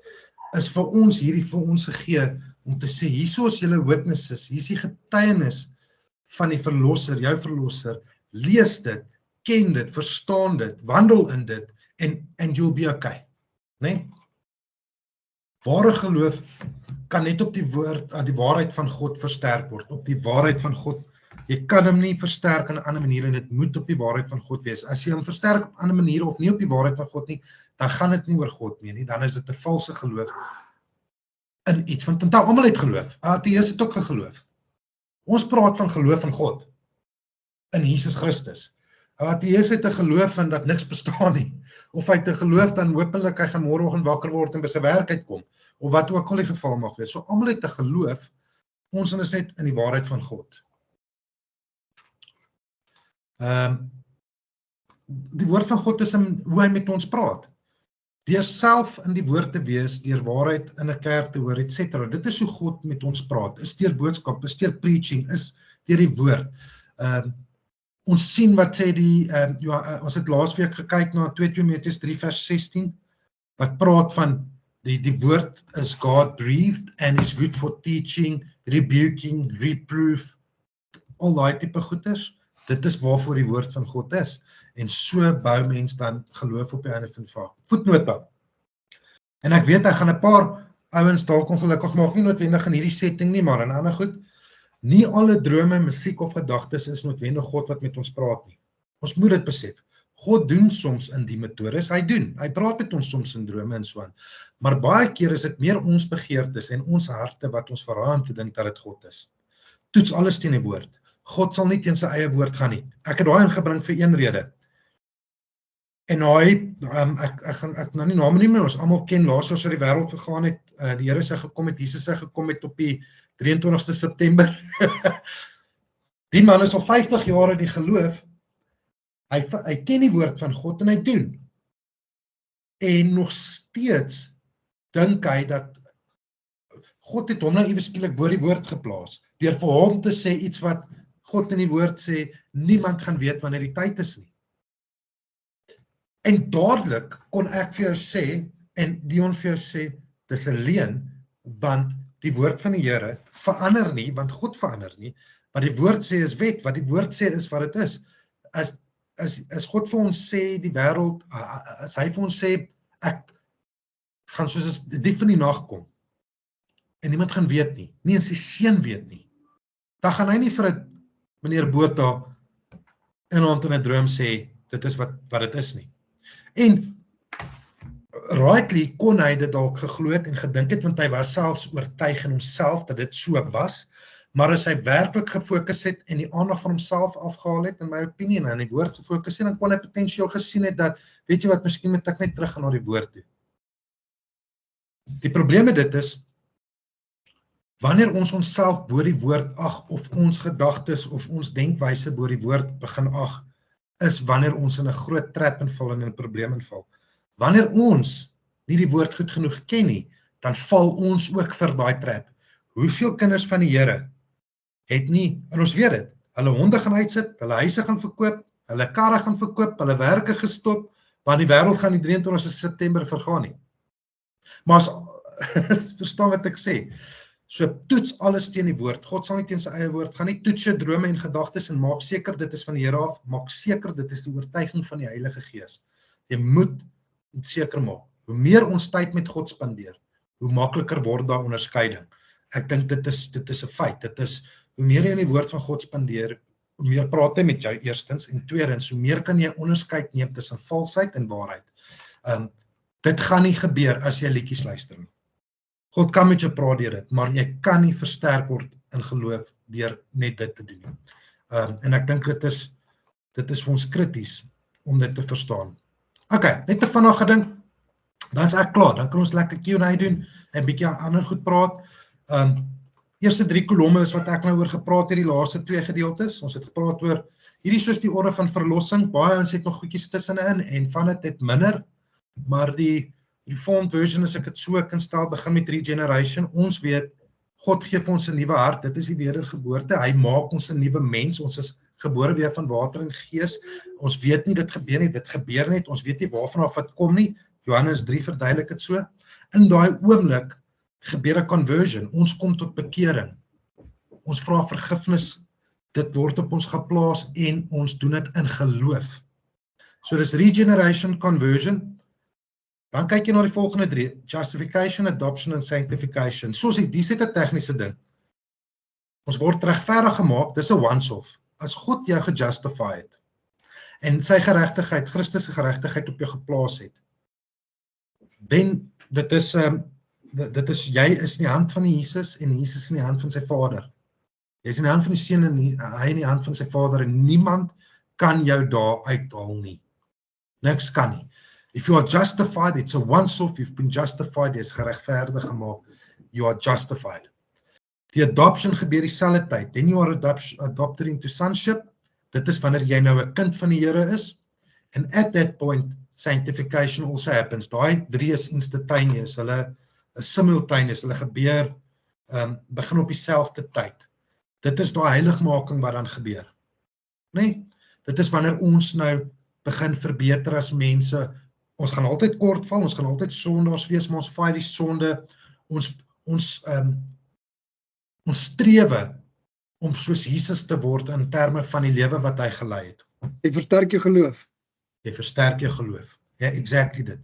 is vir ons gegee om te sê, hierso is julle witnesses, hier is die getuienis van die verlosser, jou verlosser, lees dit, ken dit, verstaan dit, wandel in dit, and you'll be okay. Nee? Ware geloof kan net op die waarheid van God versterk word, op die waarheid van God Jy kan hom nie versterk in 'n ander manier en dit moet op die waarheid van God wees. As jy hom versterk op ander maniere of nie op die waarheid van God nie, dan gaan dit nie oor God meer nie. Dan is dit 'n valse geloof in iets. Want onthou, almal het geloof. Ateës het ook geloof. Ons praat van geloof in God, in Jesus Christus. Ateës het 'n geloof in dat niks bestaan nie. Of hy het 'n geloof dan hopelik hy gaan môreoggend wakker word en by sy werk uitkom. Of wat ook al die geval mag wees. So almal het 'n geloof. Ons is net in die waarheid van God. Die woord van God is in hoe hy met ons praat. Deur self in die woord te wees, deur waarheid in 'n kerk te hoor, etc. Dit is hoe God met ons praat. Is deur boodskap, is deur preaching, is deur die woord. Ons sien wat sê ons het laasweek gekyk na 2 Timoteus 3 vers 16, wat praat van die woord is God breathed and is good for teaching, rebuking, reproof, al daai tipe goeders. Dit is waarvoor die woord van God is. En so bou mens dan geloof op die einde van die dag. Voetnota. En ek weet, ek gaan 'n paar ouens dalk ongelukkig maak, nie noodwendig in hierdie setting nie, maar in ander goed. Nie alle drome, musiek of gedagtes is noodwendig God wat met ons praat nie. Ons moet dit besef. God doen soms in die metodes, hy praat met ons soms in drome en so aan. Maar baie keer is dit meer ons begeertes en ons harte wat ons verraai om te dink dat dit God is. Toets alles teen die woord. God sal nie teen sy eie woord gaan nie. Ek het daai ingebring vir een rede. En hy, ek nou nie name nie meer, ons almal ken laas ons uit die wêreld gegaan het, die Here sê gekom het, Jesus sê gekom het op die 23ste September. Die man is al 50 jaar in die geloof. Hy ken die woord van God en hy doen. En nog steeds dink hy dat God het hom nou iewes skielik bo die woord geplaas, deur vir hom te sê iets wat God in die woord sê, niemand gaan weet wanneer die tyd is nie. En dadelik kon ek vir jou sê, en Dion vir jou sê, dis 'n leuen, want die woord van die Here verander nie, want God verander nie. Wat die woord sê is wet, wat die woord sê is wat dit is. As God vir ons sê, die wêreld, as hy vir ons sê, ek gaan soos die dief in die nag kom, en niemand gaan weet nie, nie eens die seun weet nie, dan gaan hy nie vir 'n meneer Botha in 'n droom sê, dit is wat dit is nie. En rightly kon hy dit dalk geglo het en gedink het, want hy was selfs oortuig in homself dat dit so was, maar as hy werklik gefokus het en die aandag van homself afgehaal het, in my opinie, en aan die woord gefokus het, dan kon hy potensieel gesien het dat, weet jy wat, miskien moet ek net terug gaan na die woord toe. Die probleem met dit is, wanneer ons onsself bo die woord ag, of ons gedagtes, of ons denkwyse bo die woord begin ag, is wanneer ons in 'n groot trap inval en in 'n probleem inval. Wanneer ons nie die woord goed genoeg ken nie, dan val ons ook vir daai trap. Hoeveel kinders van die Here het nie, en ons weet dit, hulle honde gaan uitsit, hulle huise gaan verkoop, hulle karre gaan verkoop, hulle werke gestop, want die wêreld gaan die 23ste September vergaan nie. Maar as verstaan wat ek sê, so toets alles teen die woord. God sal nie teen sy eie woord gaan nie. Toets jou drome en gedagtes en maak seker dit is van die Here af. Maak seker dit is die oortuiging van die Heilige Gees. Jy moet seker maak. Hoe meer ons tyd met God spandeer, hoe makliker word daar onderskeiding. Ek dink dit is 'n feit. Dit is hoe meer jy in die woord van God spandeer, hoe meer praat hy met jou eerstens en tweedens, hoe meer kan jy onderskeid neem tussen valsheid en waarheid. Dit gaan nie gebeur as jy liedjies luister nie. God kan met jou praat deur dit, maar jy kan nie versterk word in geloof deur net dit te doen nie. En ek dink dit is vir ons krities om dit te verstaan. Okay, net 'n vinnige ding. Dan is ek klaar. Dan kan ons lekker Q&A doen en bietjie ander goed praat. Eerste 3 kolomme is wat ek nou oor gepraat het, die laaste 2 gedeeltes. Ons het gepraat oor hierdie soos die orde van verlossing. Baie ons het nog goedjies tussenin en van dit het minder, maar die Reformed version, as ek dit so kan stel, begin met regeneration. Ons weet, God gee vir ons 'n nuwe hart, dit is die wedergeboorte. Hy maak ons 'n nuwe mens. Ons is gebore weer van water en gees. Ons weet nie dit gebeur nie, dit gebeur net. Ons weet nie waarvan af dit kom nie. Johannes 3 verduidelik dit so. In daai oomblik gebeur 'n conversion. Ons kom tot bekering. Ons vra vergifnis. Dit word op ons geplaas en ons doen dit in geloof. So dis regeneration, conversion. Dan kyk jy na die volgende 3, justification, adoption en sanctification. Soos dis 'n tegniese ding. Ons word regverdig gemaak, dis 'n once-off. As God jou gejustify het en sy geregtigheid, Christus se geregtigheid op jou geplaas het, dan dit is jy is in die hand van Jesus en Jesus in die hand van sy Vader. Jy is in die hand van die Seun en hy in die hand van sy Vader en niemand kan jou daar uithaal nie. Niks kan nie. If you are justified, it's a once-off, you've been justified, jy is geregverdig gemaak, you are justified. Die adoption gebeur dieselfde tyd, then you are adopted into sonship, dit is wanneer jy nou 'n kind van die Here is, and at that point, sanctification also happens. Daai 3 is instantaneous, hulle is simultaneous, hulle gebeur, begin op dieselfde tyd. Dit is daai heiligmaking wat dan gebeur. Nee, dit is wanneer ons nou begin verbeter as mense. Ons gaan altyd kortval, ons gaan altyd sondaars wees, maar ons fight die sonde, ons strewe om soos Jesus te word in terme van die lewe wat hy gelei het. Jy versterk jou geloof. Jy versterk jou geloof. Ja, exactly dit.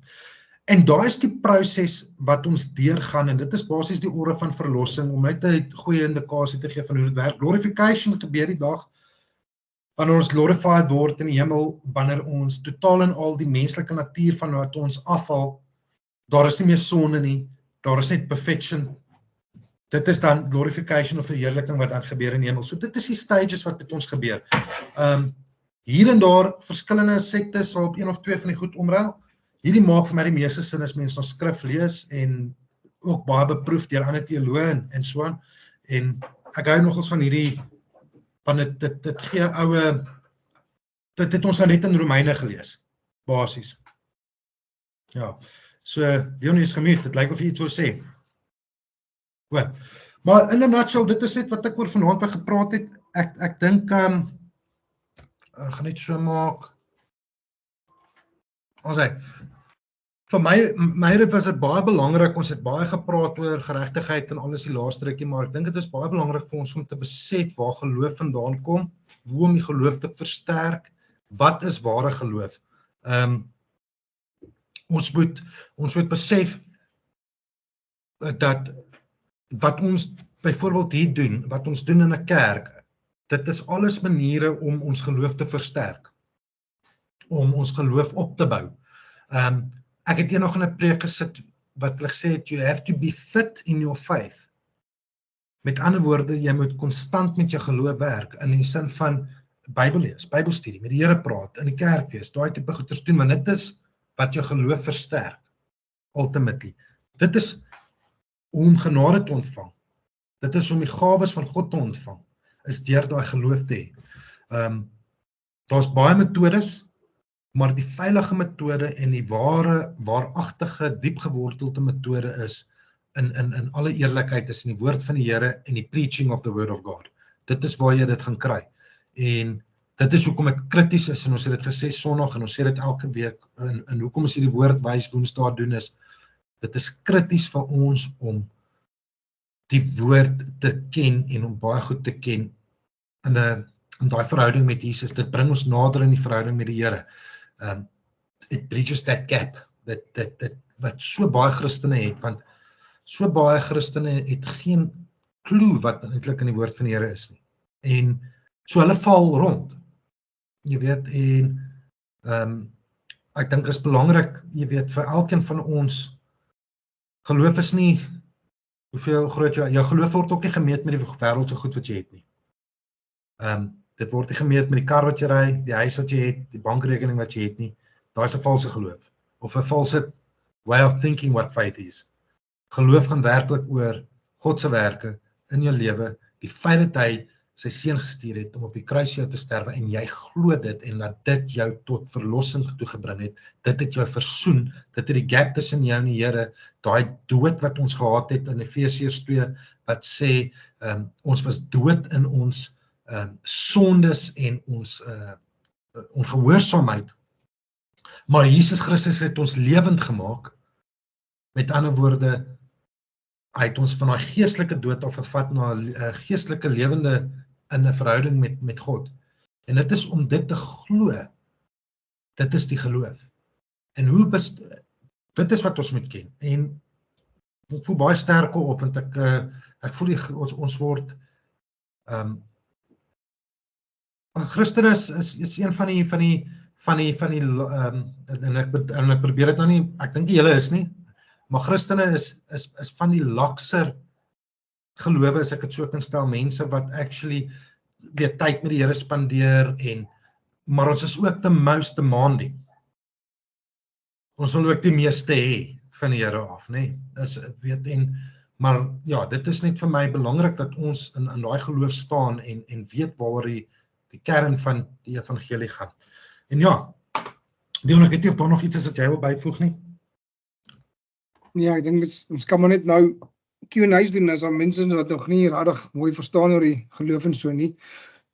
En daar is die proses wat ons deurgaan, en dit is basies die ore van verlossing, om net 'n goeie indikasie te gee van hoe dit werk. Glorification gebeur die dag, wanneer ons glorified word in die hemel, wanneer ons totaal en al die menslike natuur van wat ons afval, daar is nie meer sonde nie, daar is net perfection. Dit is dan glorification of verheerliking wat dan gebeur in die hemel. So dit is die stages wat met ons gebeur. Hier en daar, verskillende sektes sal op 1 of 2 van die goed omruil. Hierdie maak vir my die meeste sin as mense ons skrif lees en ook baie beproef deur ander teoloë en so aan. En ek hou nogals van hierdie, want dit gee oue, dit het ons net in Romeine gelees, basies. Ja, so Leonie is gemute, dit lyk of jy iets wil sê. Goed, maar in 'n nutshell, dit is net wat ek oor vanaand wat gepraat het. Ek dink, ek gaan net so maak. Ons sê, vir my was dit baie belangrik, ons het baie gepraat oor geregtigheid en alles die laaste rukkie, maar ek dink dit is baie belangrik vir ons om te besef waar geloof vandaan kom, hoe om die geloof te versterk, wat is ware geloof. Ons moet besef dat wat ons byvoorbeeld hier doen, wat ons doen in 'n kerk, dit is alles maniere om ons geloof te versterk, om ons geloof op te bou. Ek het eendag in 'n preek gesit wat hulle gesê het, you have to be fit in your faith. Met ander woorde, jy moet konstant met jou geloof werk, in die sin van Bybel lees, Bybelstudie, met die Here praat, in die kerk wees, daai tipe goeders doen, want dit is wat jou geloof versterk, ultimately. Dit is om genade te ontvang. Dit is om die gawes van God te ontvang, is deur daai geloof te hê. Daar's baie metodes, maar die veilige metode en die waaragtige, diepgewortelde metode is, in alle eerlikheid, is in die woord van die Here en die preaching of the word of God. Dit is waar jy dit gaan kry. En dit is hoekom ek krities is, en ons het dit gesê Sondag, en ons sê dit elke week, en hoekom ons hierdie woord wys Woensdae doen is, dit is krities vir ons om die woord te ken en om baie goed te ken in daai verhouding met Jesus. Dit bring ons nader in die verhouding met die Here. It bridges that gap, wat so baie Christene het, want so baie Christene het geen klou wat eintlik in die woord van die Here is nie. En so hulle val rond. Jy weet, en ek dink dit is belangrik, jy weet, vir elkeen van ons, geloof is nie hoeveel groot jou geloof word ook nie gemeet met die wêreldse goed wat jy het nie. Dit word nie gemeet met die kar wat jy ry, die huis wat jy het, die bankrekening wat jy het nie. Daar is 'n valse geloof, of 'n false way of thinking what faith is. Geloof gaan werklik oor God se werke in jou lewe, die feit dat hy sy seun gestuur het om op die kruis jou te sterwe, en jy glo dit, en dat dit jou tot verlossing toegebring het, dit het jou versoen, dit het die gap tussen jou en die Here, daai dood wat ons gehad het in Efesiërs 2, wat sê, ons was dood in ons sondes en ons ongehoorsaamheid, maar Jesus Christus het ons lewend gemaak, met ander woorde, hy het ons van daai geestelike dood afgevat na 'n geestelike lewende in 'n verhouding met God. En dit is om dit te glo. Dit is die geloof. En dit is wat ons moet ken. En ek voel baie sterk op, want ek voel ons word Christen is een van die en ek probeer dit nou nie, ek dink die hele is nie, maar Christene is van die lakser gelowe, as ek het so kan stel, mense wat actually weer tyd met die Here spandeer maar ons is ook the most demanding. Ons wil ook die meeste hê van die Here af, nê? Maar ja, dit is net vir my belangrik dat ons in daai geloof staan en weet waaroor die kern van die evangelie gaan. En ja, Dion, ek weet nie of daar nog iets is wat jy wil byvoeg nie? Ja, ek dink ons kan maar net nou Q&A's doen as daar mense wat nog nie regtig mooi verstaan oor die geloof en so nie.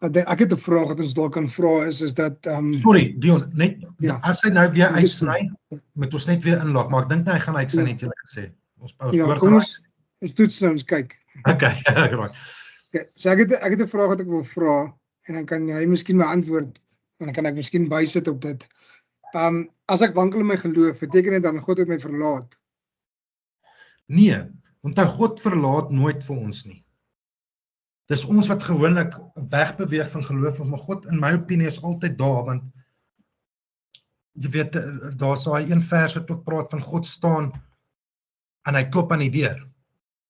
Ek het 'n vraag wat ons dalk kan vra is dat Sorry, Dion, net ja. As hy nou weer uitsny, moet ons net weer inlok, maar ek dink hy gaan uitsny net jy gesê. Ja, kom ons toets nou, ons kyk. Okay, right. Okay, so ek het 'n vraag wat ek wil vra en dan kan jy miskien my antwoord en dan kan ek miskien bysit op dit. As ek wankel in my geloof, beteken dit dan God het my verlaat? Nee, onthou God verlaat nooit vir ons nie. Dis ons wat gewoonlik wegbeweeg van geloof, maar God in my opinie is altyd daar, want jy weet, daar's daai een vers wat ook praat van God staan en hy klop aan die deur.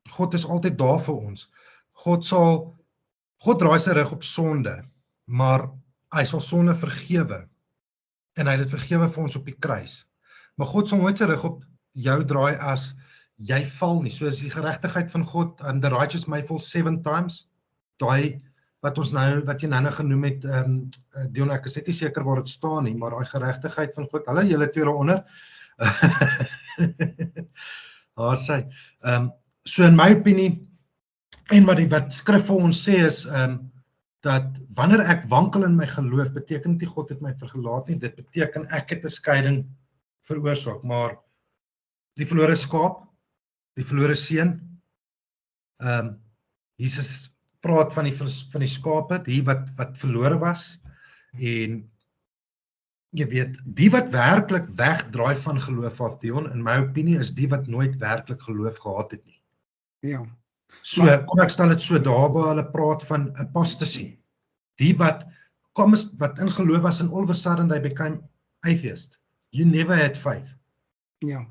God is altyd daar vir ons. God draai sy rug op sonde, maar hy sal sonde vergewe en hy het dit vergewe vir ons op die kruis. Maar God sal nooit sy rug op jou draai as jy val nie. So is die geregtigheid van God, and the righteous may fall 7 times. Daai wat jy nou genoem het, Dion, ek is net nie seker waar dit staan nie, maar daai geregtigheid van God, hulle julle twee daaronder. So in my opinie, en wat skrif vir ons sê is, dat wanneer ek wankel in my geloof, beteken nie God het my verlaat nie, dit beteken ek het 'n skeiding veroorsaak, maar die verlore skaap, die verlore seun, Jesus praat van die skape, die wat verlore was, en jy weet, die wat werklik wegdraai van geloof af, Dion, in my opinie, is die wat nooit werklik geloof gehad het nie. Ja. So, kom ek stel dit so, daar waar hulle praat van apostasy, die wat in geloof was, and all of a sudden they became atheist. You never had faith. Ja.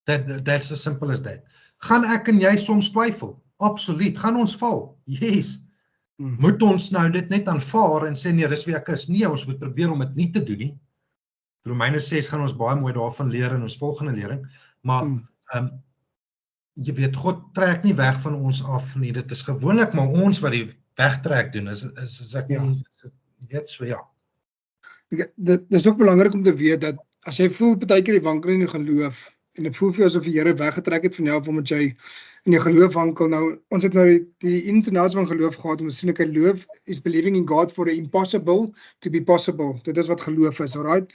That's as simple as that. Gaan ek en jy soms twyfel? Absoluut. Gaan ons val? Yes. Moet ons nou dit net aanvaar en sê, nee, dis wie ek is? Nee, ons moet probeer om dit nie te doen nie. Romeine 6 gaan ons baie mooi daarvan leer in ons volgende lering, maar jy weet, God trek nie weg van ons af nie, dit is gewoonlik maar ons wat die wegtrek doen, is ek nie, weet so, ja. Dit is ook belangrik om te weet dat, as jy voel, partykeer die wankel in die geloof, en dit voel vir jou asof die Here weggetrek het van jou, omdat jy in die geloof wankel, nou, ons het nou die ins en outs van geloof gehad, om te sien, geloof is believing in God for the impossible to be possible, dit is wat geloof is, alright,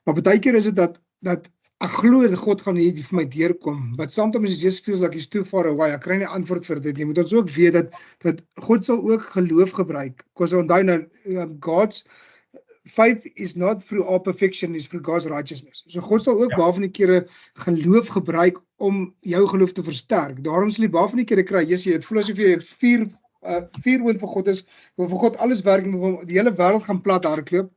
maar partykeer is dit dat ek glo dat God gaan hier vir my deurkom, but sometimes it just feels like he's too far away, ek kry nie antwoord vir dit, jy moet ons ook weet dat God sal ook geloof gebruik, because onthou nou, God's faith is not through our perfection, is through God's righteousness, so God sal ook baie van die kere geloof gebruik om jou geloof te versterk, daarom sal jy baie van die kere kry, jy het voel asof jy vier oond vir God is, wil vir God alles werk, en die hele wêreld gaan plat hardloop,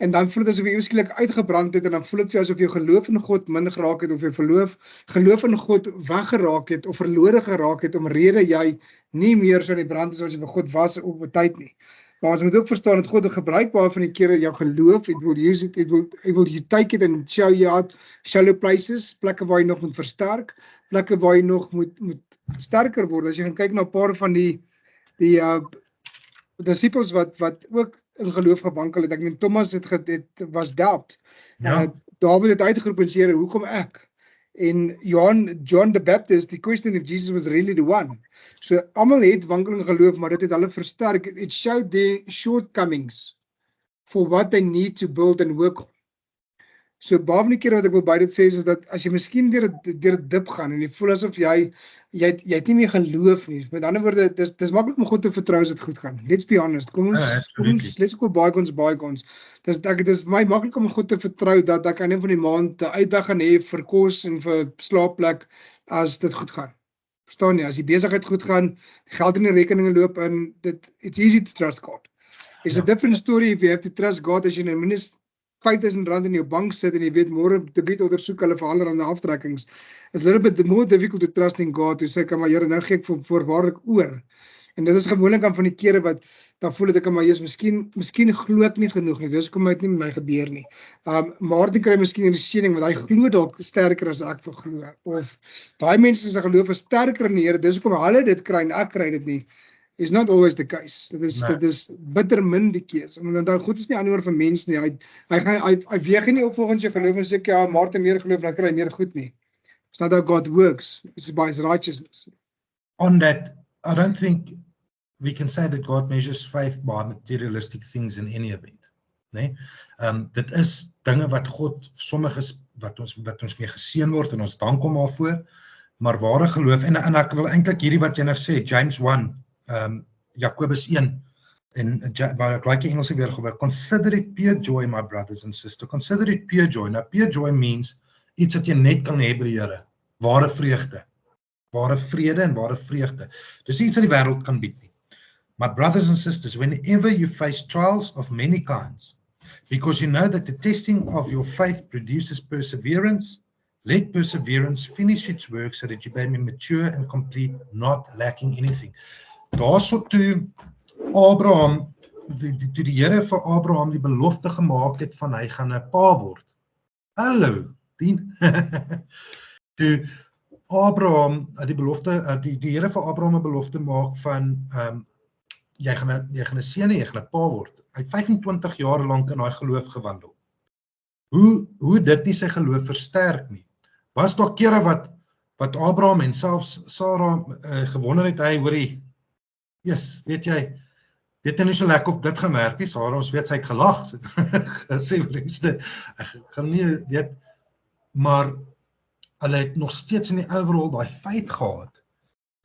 en dan voel dit asof jy skielik uitgebrand het, en dan voel dit vir jou asof jy geloof in God min geraak het, of jy geloof in God weggeraak het, of verlore geraak het, omrede jy nie meer so in die brand is, as jy vir God was op 'n tyd nie. Maar ons moet ook verstaan dat God gebruik baie van die kere jou geloof, it will you take it and show you out shallow places, plekke waar jy nog moet versterk, plekke waar jy nog moet sterker word. As jy gaan kyk na 'n paar van die disciples wat ook in geloof gewankel het, ek meen Thomas was doubt. David het uitgeroep en sê, hoekom ek? En John the Baptist, die question if Jesus was really the one. So almal het wankel in geloof, maar dit het hulle versterk. It showed their shortcomings for what they need to build and work on. So baie van die keer wat ek wil by dit sê, is dat as jy miskien deur 'n dip gaan, en jy voel asof jy het nie meer geloof nie, met ander woorde, dis maklik om God te vertrou as dit goed gaan. Let's be honest, kom ons let's go bygones. Dis vir my maklik om God te vertrou, dat ek aan die einde van die maand 'n uitdag gaan hê vir kos en vir slaapplek, as dit goed gaan. Verstaan jy? As die besigheid goed gaan, geld in die rekeninge loop in, it's easy to trust God. It's a different story if you have to trust God as jy nou minstens R5,000 in jou bank sit en jy weet môre debiet ondersoek hulle vir allerlei aftrekkings. It's a little bit more difficult to trust in God. To sê, maar Here, nou gee ek voorwaarlik oor. En dit is gewoonlik aan van die kere wat dan voel dit ek maar Jesus, miskien glo ek nie genoeg nie. Dis kom uit nie met my gebeur nie. Maar dan kry miskien 'n seëning want hy glo dalk sterker as ek vir glo. Of daai mense se geloof is sterker in die Here. Dis hoekom hulle dit kry en ek kry dit nie. Is not always the case. Dit is bitter min die keuse. Want dan goed is nie aan vir mens nie. Hy weeg nie op volgens jou geloof en sê ja, Martin meer geloof dan kry hy meer goed nie. It's not how God works. It's by his righteousness. On that, I don't think we can say that God measures faith by materialistic things in any event. Nee? Dit is dinge wat God, sommiges wat ons mee geseën word en ons dank hom daarvoor, maar ware geloof, en ek wil eintlik hierdie wat jy nou sê, James 1, Jakobus 1, en maar ek like die Engelse weergawe, consider it pure joy, my brothers and sisters, consider it pure joy. Now, pure joy means iets wat jy net kan hê by die Here, ware vreugde, ware vrede en ware vreugde. Dis iets wat die wêreld kan bied nie. My brothers and sisters, whenever you face trials of many kinds, because you know that the testing of your faith produces perseverance, let perseverance finish its work so that you may be mature and complete, not lacking anything. Daarso toe Abraham, toe die Here vir Abraham die belofte gemaak het van hy gaan 'n pa word. Hallo, dien. Toe Abraham die belofte, die Here vir Abraham 'n belofte maak van jy gaan 'n seun hê, jy gaan 'n pa word. Hy het 25 jaar lank in daai geloof gewandel. Hoe dit nie sy geloof versterk nie. Was daar kere wat Abraham en selfs Sarah gewonder het, hy hoorie, weet jy nie so lekker of dit gaan werk nie, Sarah, ons weet sy het gelag, sê vriende, ek gaan nie weet, maar hulle het nog steeds in die overall daai faith gehad,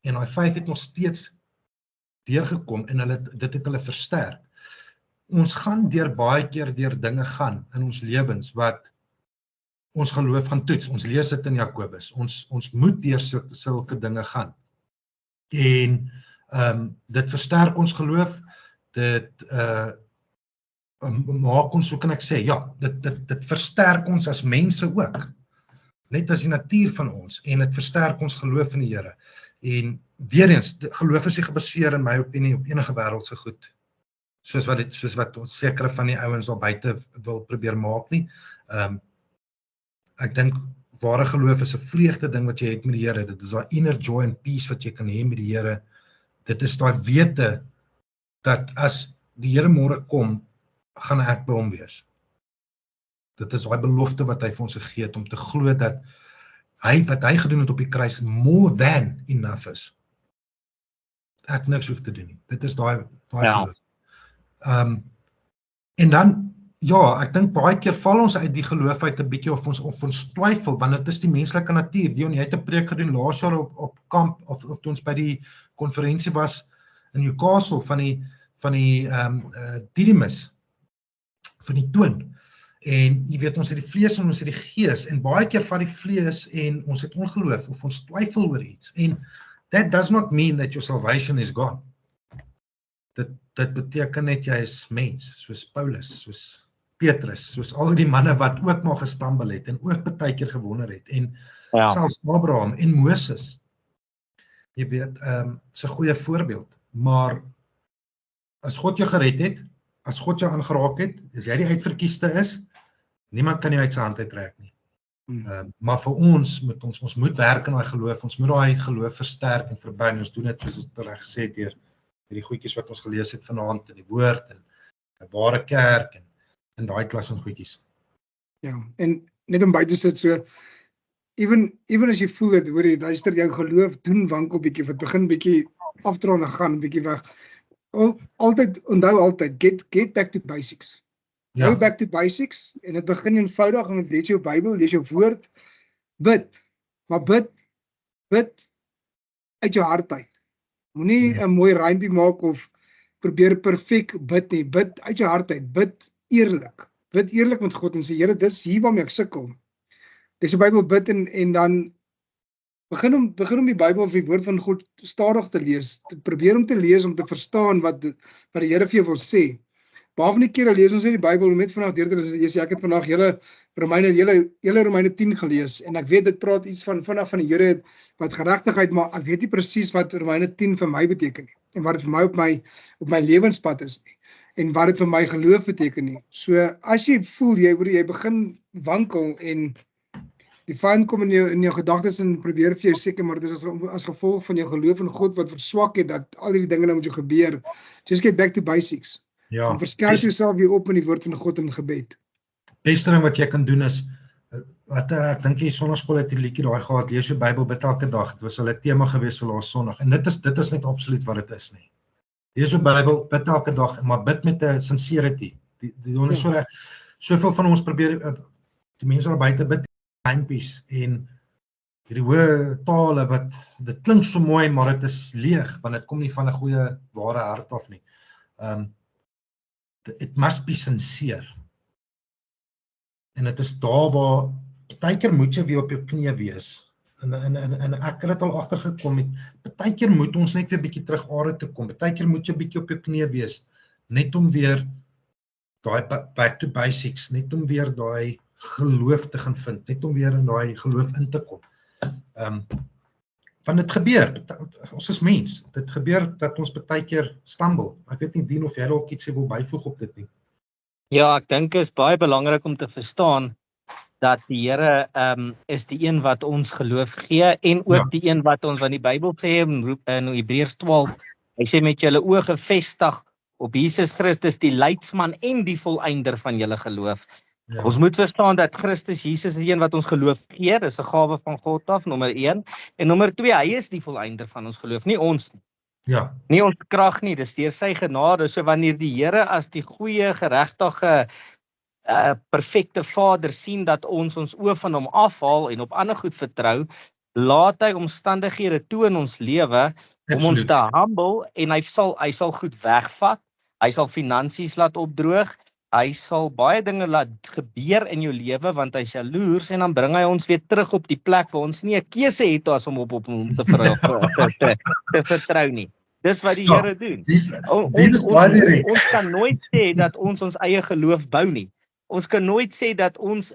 en daai faith het nog steeds deurgekom, en dit het hulle versterk. Ons gaan baie keer deur dinge gaan in ons lewens, wat ons geloof gaan toets. Ons lees dit in Jakobus. Ons moet deur sulke dinge gaan. En dit versterk ons geloof, dit maak ons, hoe kan ek sê, ja, dit versterk ons as mense ook. Net as die natuur van ons, en dit versterk ons geloof in die Here. En weer eens, geloof is nie gebaseer in my opinie op enige wêreldse goed, soos wat ons sekere van die ouens daar buite wil probeer maak nie. Ek dink ware geloof is 'n vreugde ding wat jy het met die Here. Dit is daai inner joy and peace wat jy kan hê met die Here. Dit is daai wete dat as die Here môre kom, gaan ek by hom wees. Dit is daai belofte wat hy vir ons gegee het om te glo dat wat hy gedoen het op die kruis more than enough is. Ek niks hoef te doen nie. Dit is daai geloof. En dan, ja, ek dink baie keer val ons uit die geloof uit 'n bietjie of ons twyfel, want dit is die menslike natuur. Dion, jy het 'n preek gedoen laas jaar op kamp, of toe ons by die konferensie was in Newcastle van die Didymus, van die toon. En jy weet, ons het die vlees en ons het die gees, en baie keer van die vlees en ons het ongeloof of ons twyfel oor iets. En that does not mean that your salvation is gone. Dit beteken net jy is mens, soos Paulus, soos Petrus, soos al die manne wat ook maar gestambel het en ook baie keer gewonder het, en selfs Abraham en Moses. Jy weet, is 'n goeie voorbeeld, maar as God jou gered het, as God jou aangeraak het, as jy die uitverkieste is, niemand kan jou uit sy hand uittrek nie. Maar vir ons moet werk in daai geloof, ons moet daai geloof versterk en verbou, en ons doen dit soos dit reg gesê deur die goedjies wat ons gelees het vanaand in die woord, en 'n ware kerk, en daai klas van goedjies. Ja, en net om by te sit, so, even as jy voel dat, hoor jy, luister, jou geloof doen wankel bietjie, of het begin bietjie afdraande gaan, bietjie weg, onthou altyd, get back to basics. Go back to basics, en het begin eenvoudig, en lees jou Bybel, lees jou woord, bid, maar bid uit jou hart uit. Moenie 'n mooi rympie maak of probeer perfek bid nie, bid uit jou hart uit, bid eerlik met God en sê, Here, dis hier waarmee ek sukkel. Dis die Bybel bid en dan begin om die Bybel of die woord van God stadig te lees, probeer om te lees om te verstaan wat die Here vir jou wil sê. Behalwe die kere lees ons nie die Bybel net vandag deur te lees. Ek het vandag hele Romeine 10 gelees en ek weet dit praat iets van die Here wat geregtigheid, maar ek weet nie presies wat Romeine 10 vir my beteken nie en wat dit vir my op my lewenspad is nie en wat dit vir my geloof beteken nie. So as jy voel jy begin wankel en die vyand kom in jou gedagtes en probeer vir jou seker, maar dit is as gevolg van jou geloof in God wat verswak het, dat al hierdie dinge nou met jou gebeur. Just get back to basics. Ja. En verskerp jouself weer op in die woord van God in gebed. Beste ding wat jy kan doen is, ek dink die sonnaskool het die liedjie daai gehad, lees jou Bybel, bid elke dag. Dit was al 'n tema gewees vir laas Sondag. En dit is net absoluut wat dit is nie. Lees jou Bybel, bid elke dag, maar bid met 'n sincerity. Die is so reg. Soveel van ons probeer die mense daar buite bid timpies en hierdie hoë tale wat dit klink so mooi, maar dit is leeg want dit kom nie van 'n goeie ware hart af nie. It must be sincere. En dit is daar waar partykeer moet jy weer op jou knieë wees. En ek het dit al agtergekom met partykeer moet ons net weer bietjie terug aarde toe kom. Partykeer moet jy bietjie op jou knieë wees net om weer daai back to basics, net om weer daai geloof te gaan vind, net om weer in daai geloof in te kom. Want dit gebeur, ons is mens, dit gebeur dat ons partykeer stumble. Ek weet nie Dien of jy dalk iets wil byvoeg op dit nie. Ja, ek dink is baie belangrik om te verstaan dat die Here is die een wat ons geloof gee en ook die een wat ons, want die Bybel sê in Hebreërs 12, hy sê met julle oë gefestig op Jesus Christus, die leidsman en die volëinder van julle geloof. Ja. Ons moet verstaan dat Christus Jesus is die een wat ons geloof gee, dis 'n gawe van God af, nommer 1. En nommer 2, hy is die volëinder van ons geloof, nie ons nie. Ja. Nie ons krag nie, dis deur sy genade. So wanneer die Here as die goeie, geregtige, perfekte Vader sien dat ons oë van hom afhaal en op ander goed vertrou, laat hy omstandighede toe in ons lewe om ons te humble en hy sal goed wegvat. Hy sal finansies laat opdroog. Hy sal baie dinge laat gebeur in jou lewe want hy's jaloers en dan bring hy ons weer terug op die plek waar ons nie 'n keuse het as om op hom te vertrou nie. Dis wat die Here doen. Ons kan nooit sê dat ons eie geloof bou nie. Ons kan nooit sê dat ons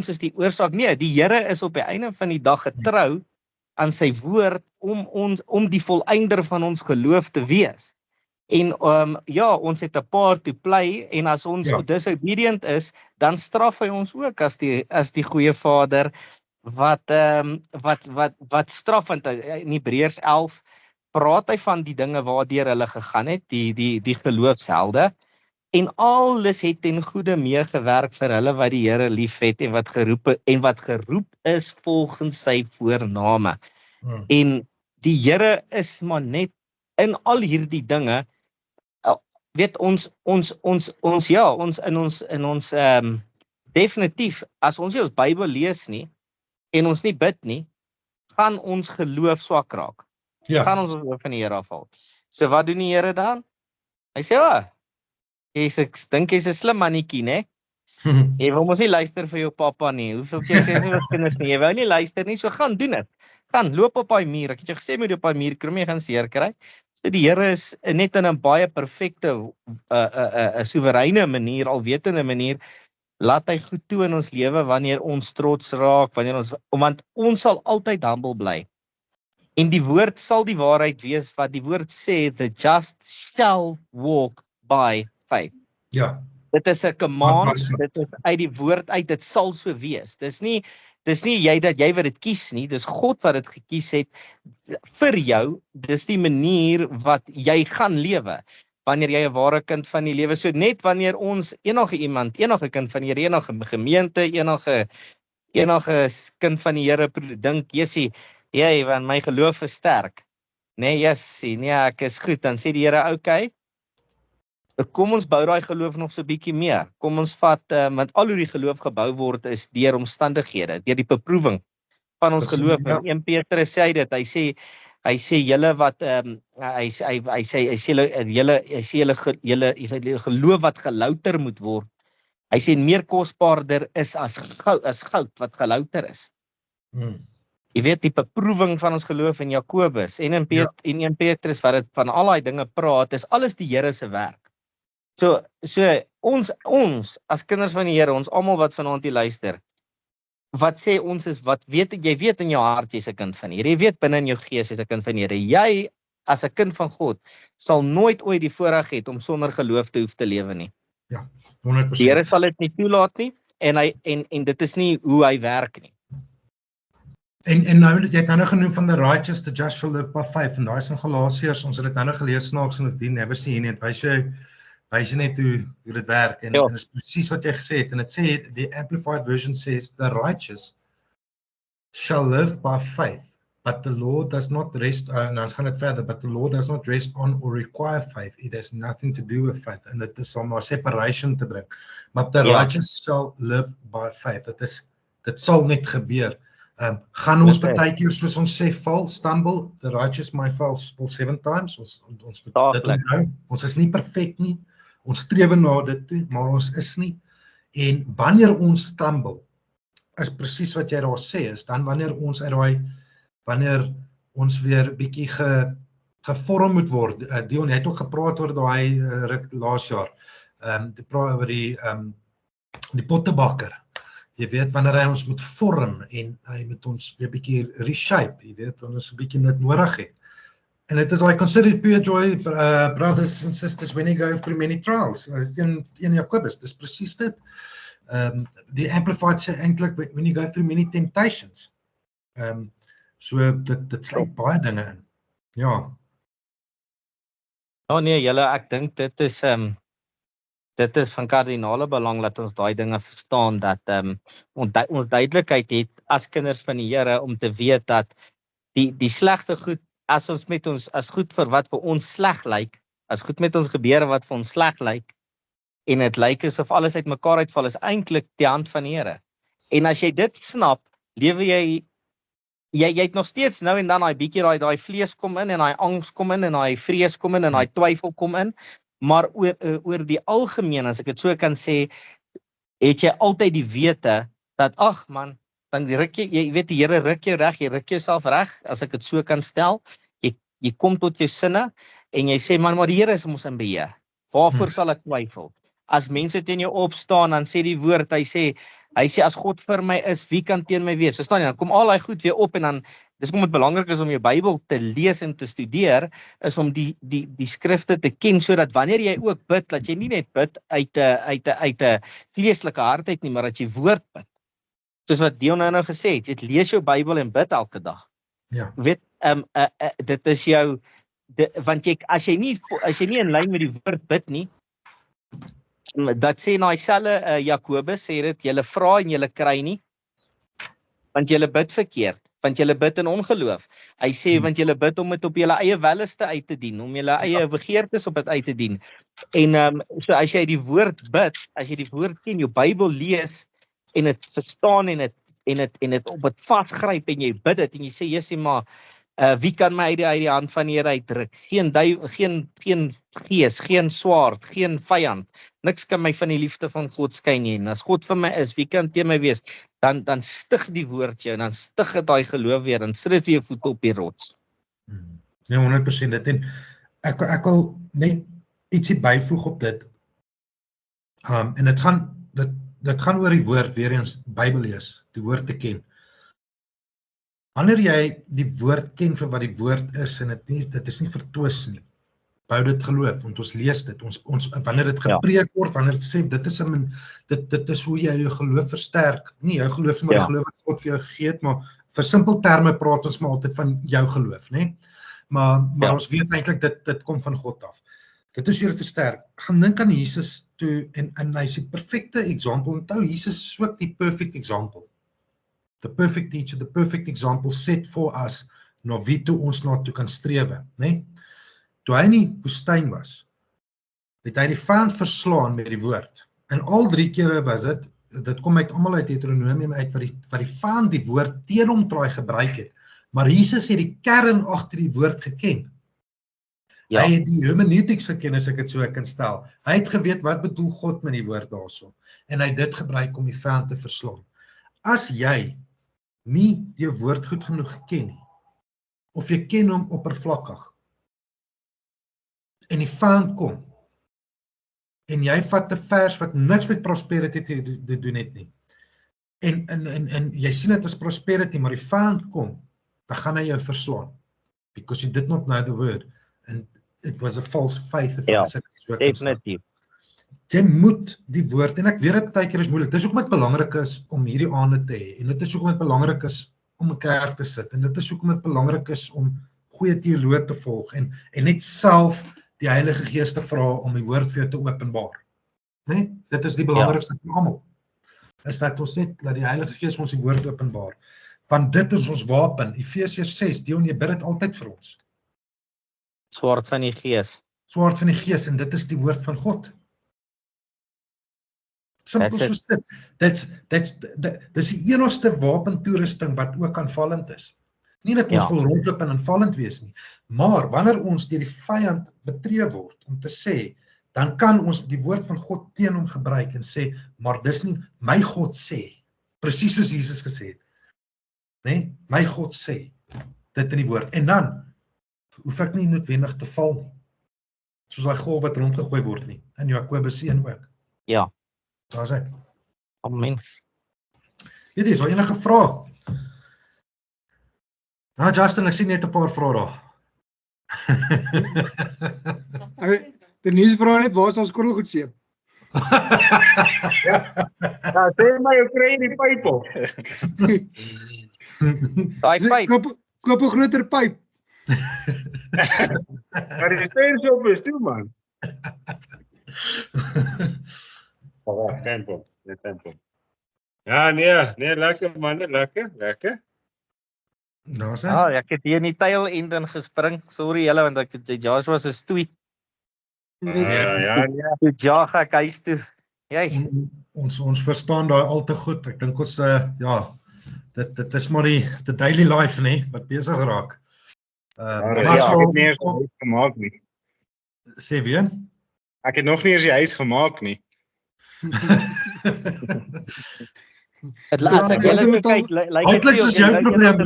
is die oorsaak. Nee, die Here is op die einde van die dag getrou aan sy woord om die volëinder van ons geloof te wees. En ons het 'n part to play en as ons disobedient is, dan straf hy ons ook as die goeie Vader wat straffend. In Hebreërs 11 praat hy van die dinge waardeur hulle gegaan het, die geloofshelde. En alles het ten goeie meegewerk vir hulle wat die Here liefhet en wat geroep is volgens sy voorname. En die Here is maar net in al hierdie dinge. Weet ons definitief, as ons nie ons Bybel lees nie, en ons nie bid nie, gaan ons geloof swak raak. Gaan ons geloof van die Here afval. So wat doen die Here dan? Hy sê, ek dink jy's 'n slim mannetjie, né? Jy wil mos nie luister vir jou pappa nie. Hoeveel keer sê jy vir kinders nie, jy wou nie luister nie, so gaan doen dit. Gaan loop op daai muur. Ek het jou gesê moet jy op daai muur klim, jy gaan seer kry. So die Here is net in 'n baie perfekte, soewereine manier, alwetende manier, laat hy goed toe in ons lewe wanneer ons trots raak, want ons sal altyd humble bly. En die woord sal die waarheid wees wat die woord sê, the just shall walk by faith. Ja. Dit is 'n command, dit is uit die woord uit, dit sal so wees. Dis nie jy wat dit kies nie, dis God wat dit gekies het vir jou. Dis die manier wat jy gaan lewe wanneer jy 'n ware kind van die lewe. So net wanneer ons enige kind van die Here, enige gemeente, enige kind van die Here dink, Jessie, want my geloof is sterk. Nee, Jessie, nee, ek is goed, dan sê die Here, okay. Kom ons bou daai geloof nog so bietjie meer. Kom ons vat, want al hoe die geloof gebou word is deur omstandighede, deur die beproewing van ons geloof. En 1 Petrus sê dit, hy sê julle wat hy sê julle geloof wat gelouter moet word. Hy sê meer kosbaarder is as goud wat gelouter is. Jy weet die beproewing van ons geloof in Jakobus en in 1 Petrus wat dit van al daai dinge praat, is alles die Here se werk. So ons as kinders van die Here, ons almal wat vanaand hier luister, wat sê ons is, jy weet in jou hart jy's 'n kind van die Here, jy weet binne in jou gees jy's 'n kind van die Here, jy as 'n kind van God sal nooit ooit die voorreg hê om sonder geloof te hoef te lewe nie. Ja, 100%. Die Here sal dit nie toelaat nie en dit is nie hoe hy werk nie. En nou jy het nou genoem van the righteous, the just shall live by faith, en daai is in Galasiërs, ons het dit nou gelees snaaks en dit never seen nie, wys jy net hoe dit werk, en dit is presies wat jy gesê het, en dit sê, die Amplified Version says, the righteous shall live by faith, but the Lord does not rest, nou ons gaan dit verder, but the Lord does not rest on or require faith, it has nothing to do with faith, en dit is om maar separation te bring, but the righteous shall live by faith, dit sal net gebeur. Gaan ons baie keer, soos ons sê, val, stumble, the righteous may fall 7 times, ons dit onthou, ons is nie perfek nie, ons strewe na dit toe, maar ons is nie, en wanneer ons stumble, is presies wat jy daar sê, is dan wanneer ons weer bietjie gevorm moet word, Dion, jy het ook gepraat oor daai laas jaar, die praat oor die pottebakker, jy weet, wanneer hy ons moet vorm, en hy moet ons weer bietjie reshape, jy weet, ons 'n bietjie dit nodig het. And it is I consider it pure joy, brothers and sisters, when you go through many trials. In Jakobus, dis presies dit. Die Amplified sê eintlik, when you go through many temptations. So dit sluit baie dinge in. Ja. Oh nee, julle, ek dink dit is van kardinale belang dat ons daai dinge verstaan, dat ons duidelikheid het as kinders van die Here om te weet dat die slegte goed, as goed vir wat vir ons sleg lyk, as goed met ons gebeur wat vir ons sleg lyk, en dit lyk asof alles uitmekaar uitval, is eintlik die hand van die Here. En as jy dit snap, lewe jy het nog steeds nou en dan daai bietjie daai vlees kom in, en daai angs kom in, en daai vrees kom in, en daai twyfel kom in, maar oor die algemeen, as ek dit so kan sê, het jy altyd die wete, dat ag man, dan ruk jy weet die Here ruk jou reg, jy ruk jouself reg, as ek dit so kan stel, jy kom tot jou sinne, en jy sê, maar die Here is mos in beheer, waarvoor sal ek twyfel? As mense teen jou opstaan, dan sê die woord, hy sê, as God vir my is, wie kan teen my wees? Verstaan jy, dan kom al die goed weer op, en dan, dis hoekom dit belangrik is om jou Bybel te lees en te studeer, is om die skrifte te ken, sodat wanneer jy ook bid, dat jy nie net bid uit 'n vleeslike hart uit nie, maar dat jy woord bid. Soos wat Dion nou gesê het, jy lees jou Bybel en bid elke dag. Ja. Weet, dit is jou, want as jy nie in lyn met die woord bid nie, dat sê na dieselfde Jakobus sê dit, julle vra en julle kry nie, want julle bid verkeerd, want julle bid in ongeloof. Hy sê, want julle bid om dit op julle eie welleste uit te dien, om julle eie begeertes op dit uit te dien. En so as jy die woord bid, as jy die woord ken, jou Bybel lees, en dit verstaan, en dit op dit vasgryp, en jy bid dit, en jy sê, Jessie, maar wie kan my uit die hand van die Here uitdruk? Geen gees, geen swaard, geen vyand. Niks kan my van die liefde van God skei nie. En as God vir my is, wie kan teen my wees? Dan stig die woord jou, en dan stig dit daai geloof weer, en sit dit vir jou voet op die rots. Nee, 100% dit. En ek wil net ietsie byvoeg op dit. En dit gaan oor die woord, weer eens Bybel lees, die woord te ken. Wanneer jy die woord ken vir wat die woord is, en dit is nie vertwis nie, bou dit geloof, want ons lees dit, wanneer dit gepreek word, wanneer dit sê, dit is hoe jy jou geloof versterk, nie jou geloof nie, maar die geloof wat God vir jou gegee het, maar vir simpel terme praat ons maar altyd van jou geloof, nee? Maar ons weet eintlik, dit kom van God af. Dit is jou versterk. Gaan dink aan Jesus toe, en hy is die perfecte example, onthou, Jesus is ook die perfect example. The perfect teacher, the perfect example set for us, na wie toe ons na toe kan strewe, nee? Toe hy in die woestyn was, het hy die vyand verslaan met die woord. En al 3 kere was dit kom almal uit Deuteronomium uit, wat die vyand die woord teen hom traai gebruik het. Maar Jesus het die kern agter die woord geken. Ja. Hy het die hermeneutics geken, as ek dit so kan stel. Hy het geweet wat bedoel God met die woord daarso. En hy het dit gebruik om die vyand te verslaan. As jy nie jou woord goed genoeg ken nie, of jy ken hom oppervlakkig, en die vyand kom, en jy vat 'n vers wat niks met prosperity te doen het nie, en jy sien dit as prosperity, maar die vyand kom, dan gaan hy jou verslaan, because you did not know the word, and it was a false faith, Ja, as ek so kan sê. Definitief. Jy moet die woord, en ek weet dit baie keer is moeilik, dit is hoekom dit belangrik is om hierdie aande te hê, en dit is hoekom dit belangrik is om 'n kerk te sit, en dit is hoekom dit belangrik is om goeie teoloë te volg, en net self die Heilige Gees te vra om die woord vir jou te openbaar. Nee? Dit is die belangrikste van almal, is dat ons net, dat die Heilige Gees ons die woord openbaar, want dit is ons wapen, Efesiërs 6, Dion, jy bid dit altyd vir ons, Swaard van die Gees. swaard van die Gees, en dit is die woord van God. Simpel That's it. soos dit. Dis die enigste wapentoerusting wat ook aanvallend is. Nie dat ons wil rondloop en aanvallend wees nie, maar wanneer ons deur die vyand betree word om te sê, dan kan ons die woord van God teen hom gebruik en sê, maar dis nie my God sê, presies soos Jesus gesê het. Nee, my God sê dit in die woord. En dan hoef ek nie noodwendig te val nie. Soos daai golf wat rondgegooi word nie, in Jakobus 1 ook. Ja, Daar is ek. amen. Dit is, enige vrae? Nou Justin, ek sien net 'n paar vrae daar. Die nuus vra net, waar is ons korrelgoed seep? Ja, sê maar jy kry die pyp op. Daai pyp. Koop 'n groter pyp. Maar die steeds op is toe, man. Tempo. Ja, nee, lekker man, lekker. Nou is hy. Ek het hier in die tail end in gespring. Sorry julle, want ek het Joshua se stoei. Ja. Toe jag ek huis toe. Jy, Ons verstaan daai al te goed. Ek dink ons, dit is maar die daily life, nee, wat besig raak. Ek het nie eens die huis gemaak nie. Sê weer? Ek het nog nie eens die huis gemaak nie. as ek julle kyk, lyk Dit klink soos jou probleem,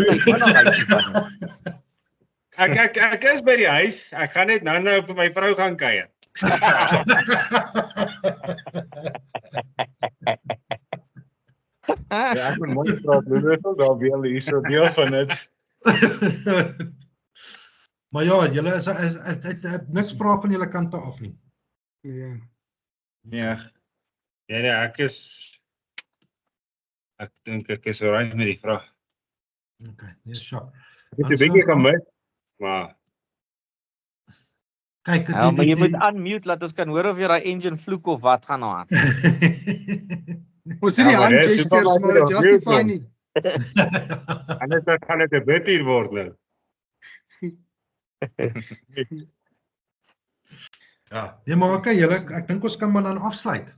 Ek is by die huis. Ek gaan net nou vir my vrou gaan kuier. Ja, ek moet mooi praat, Louis, daar weer hier so deel van dit. Maar ja, julle is niks vrae van julle kante af nie. Ja. Nee, ek dink ek is alright met die vraag. Okay, nee, sharp. Ek het 'n bietjie gemis, maar Kyk, maar jy moet unmute, laat ons kan hoor of jy daai engine vloek of wat gaan aan. Ons sien die hand gestures, maar dit justify nie. anders gaan dit 'n bit hier word nou. Ja, nee, maar okay, julle, ek dink ons kan maar dan afsluit.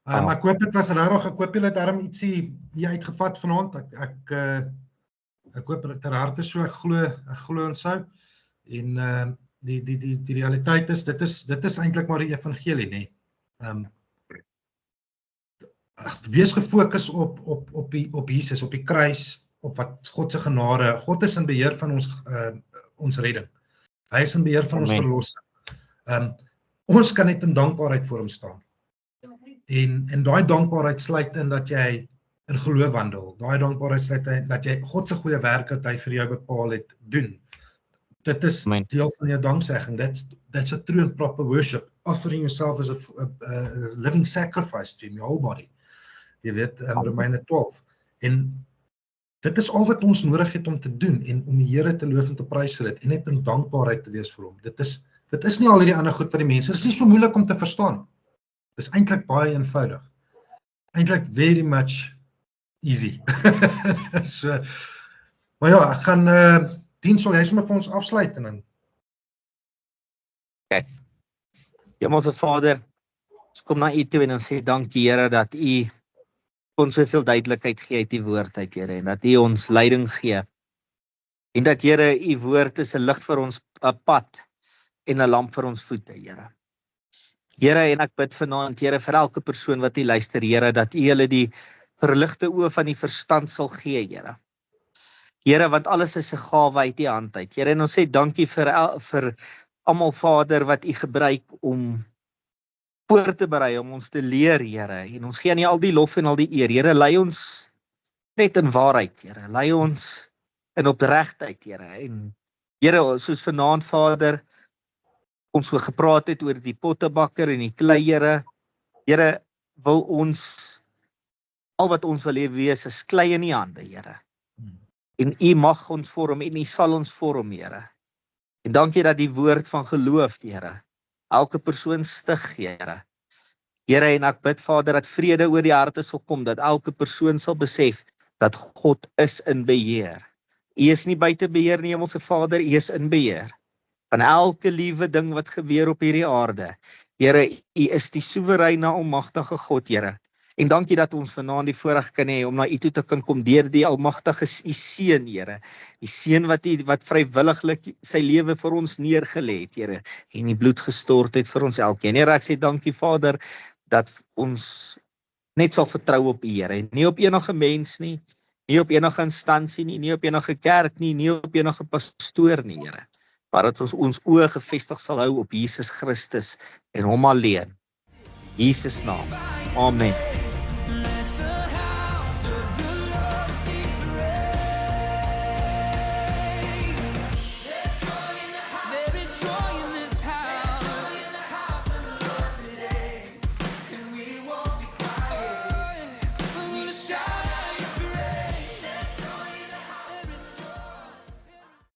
Ek hoop dit was regtig, ek hoop julle het darm ietsie hier uitgevat vanaand. Ek hoop dit ter harte so, ek glo en sou. En die realiteit is, dit is eintlik maar die evangelie, nê. Wees gefokus op Jesus, op die kruis, op wat God se genade. God is in beheer van ons redding. Hy is in beheer van ons verlossing. Ons kan net in dankbaarheid voor hom staan. En daai dankbaarheid sluit in dat jy in geloof wandel. Daai dankbaarheid sluit in dat jy God se goeie werk wat hy vir jou bepaal het, doen. Dit is deel van jou danksegging. That's a true and proper worship. Offering yourself as a living sacrifice to him, your whole body. Jy weet, Romeine 12. En dit is al wat ons nodig het om te doen en om die Here te loof en te prys vir dit en net in dankbaarheid te wees vir hom. Dit is nie al hierdie ander goed vir die mense. Dit is nie so moeilik om te verstaan. Dit is eintlik baie eenvoudig. Eintlik very much easy. So, maar ja, ek gaan Dien, sal jy sommer vir ons afsluit en dan. Okay. Hemelse Vader, ons kom na U toe en ons sê dankie Here dat U ons soveel duidelikheid gee uit die woord uit, Here, en dat U ons leiding gee. En dat Here, U woord is 'n lig vir ons pad en 'n lamp vir ons voete, Here. Here, en ek bid vanaand, Here, vir elke persoon wat U luister, Here, dat U hulle die verligte oë van die verstand sal gee, Here. Here, want alles is 'n gawe uit U hand uit. Here, en ons sê dankie vir almal, Vader, wat U gebruik om voor te berei, om ons te leer, Here. En ons gee aan U al die lof en al die eer. Here, lei ons net in waarheid, Here. Lei ons in opregtheid, Here. En Here, soos vanaand, Vader, ons so gepraat het oor die pottebakker en die klei, Here. Here, wil ons al wat ons wil hê wees is klei in U hande, Here. En U mag ons vorm en U sal ons vorm, Here. En dankie dat die woord van geloof, Here, elke persoon stig, Here. Here, en ek bid, Vader, dat vrede oor die harte sal kom, dat elke persoon sal besef dat God is in beheer. U is nie buite beheer nie, Hemelse Vader, U is in beheer. Van elke liewe ding wat gebeur op hierdie aarde. Here, U is die soewereine, almagtige God, Here. En dankie dat ons vanaand die voorreg kan hê om na U toe te kan kom deur die almagtige U seun, Here. Die seun wat vrywilliglik sy lewe vir ons neergelê het, Here, en die bloed gestort het vir ons elkeen. Here, ek sê dankie, Vader, dat ons net sal vertrou op U, Here, nie op enige mens nie, nie op enige instansie nie, nie op enige kerk nie, nie op enige pastoor nie, Here, maar dat ons oë gefestig sal hou op Jesus Christus en Hom alleen. Jesus naam. Amen.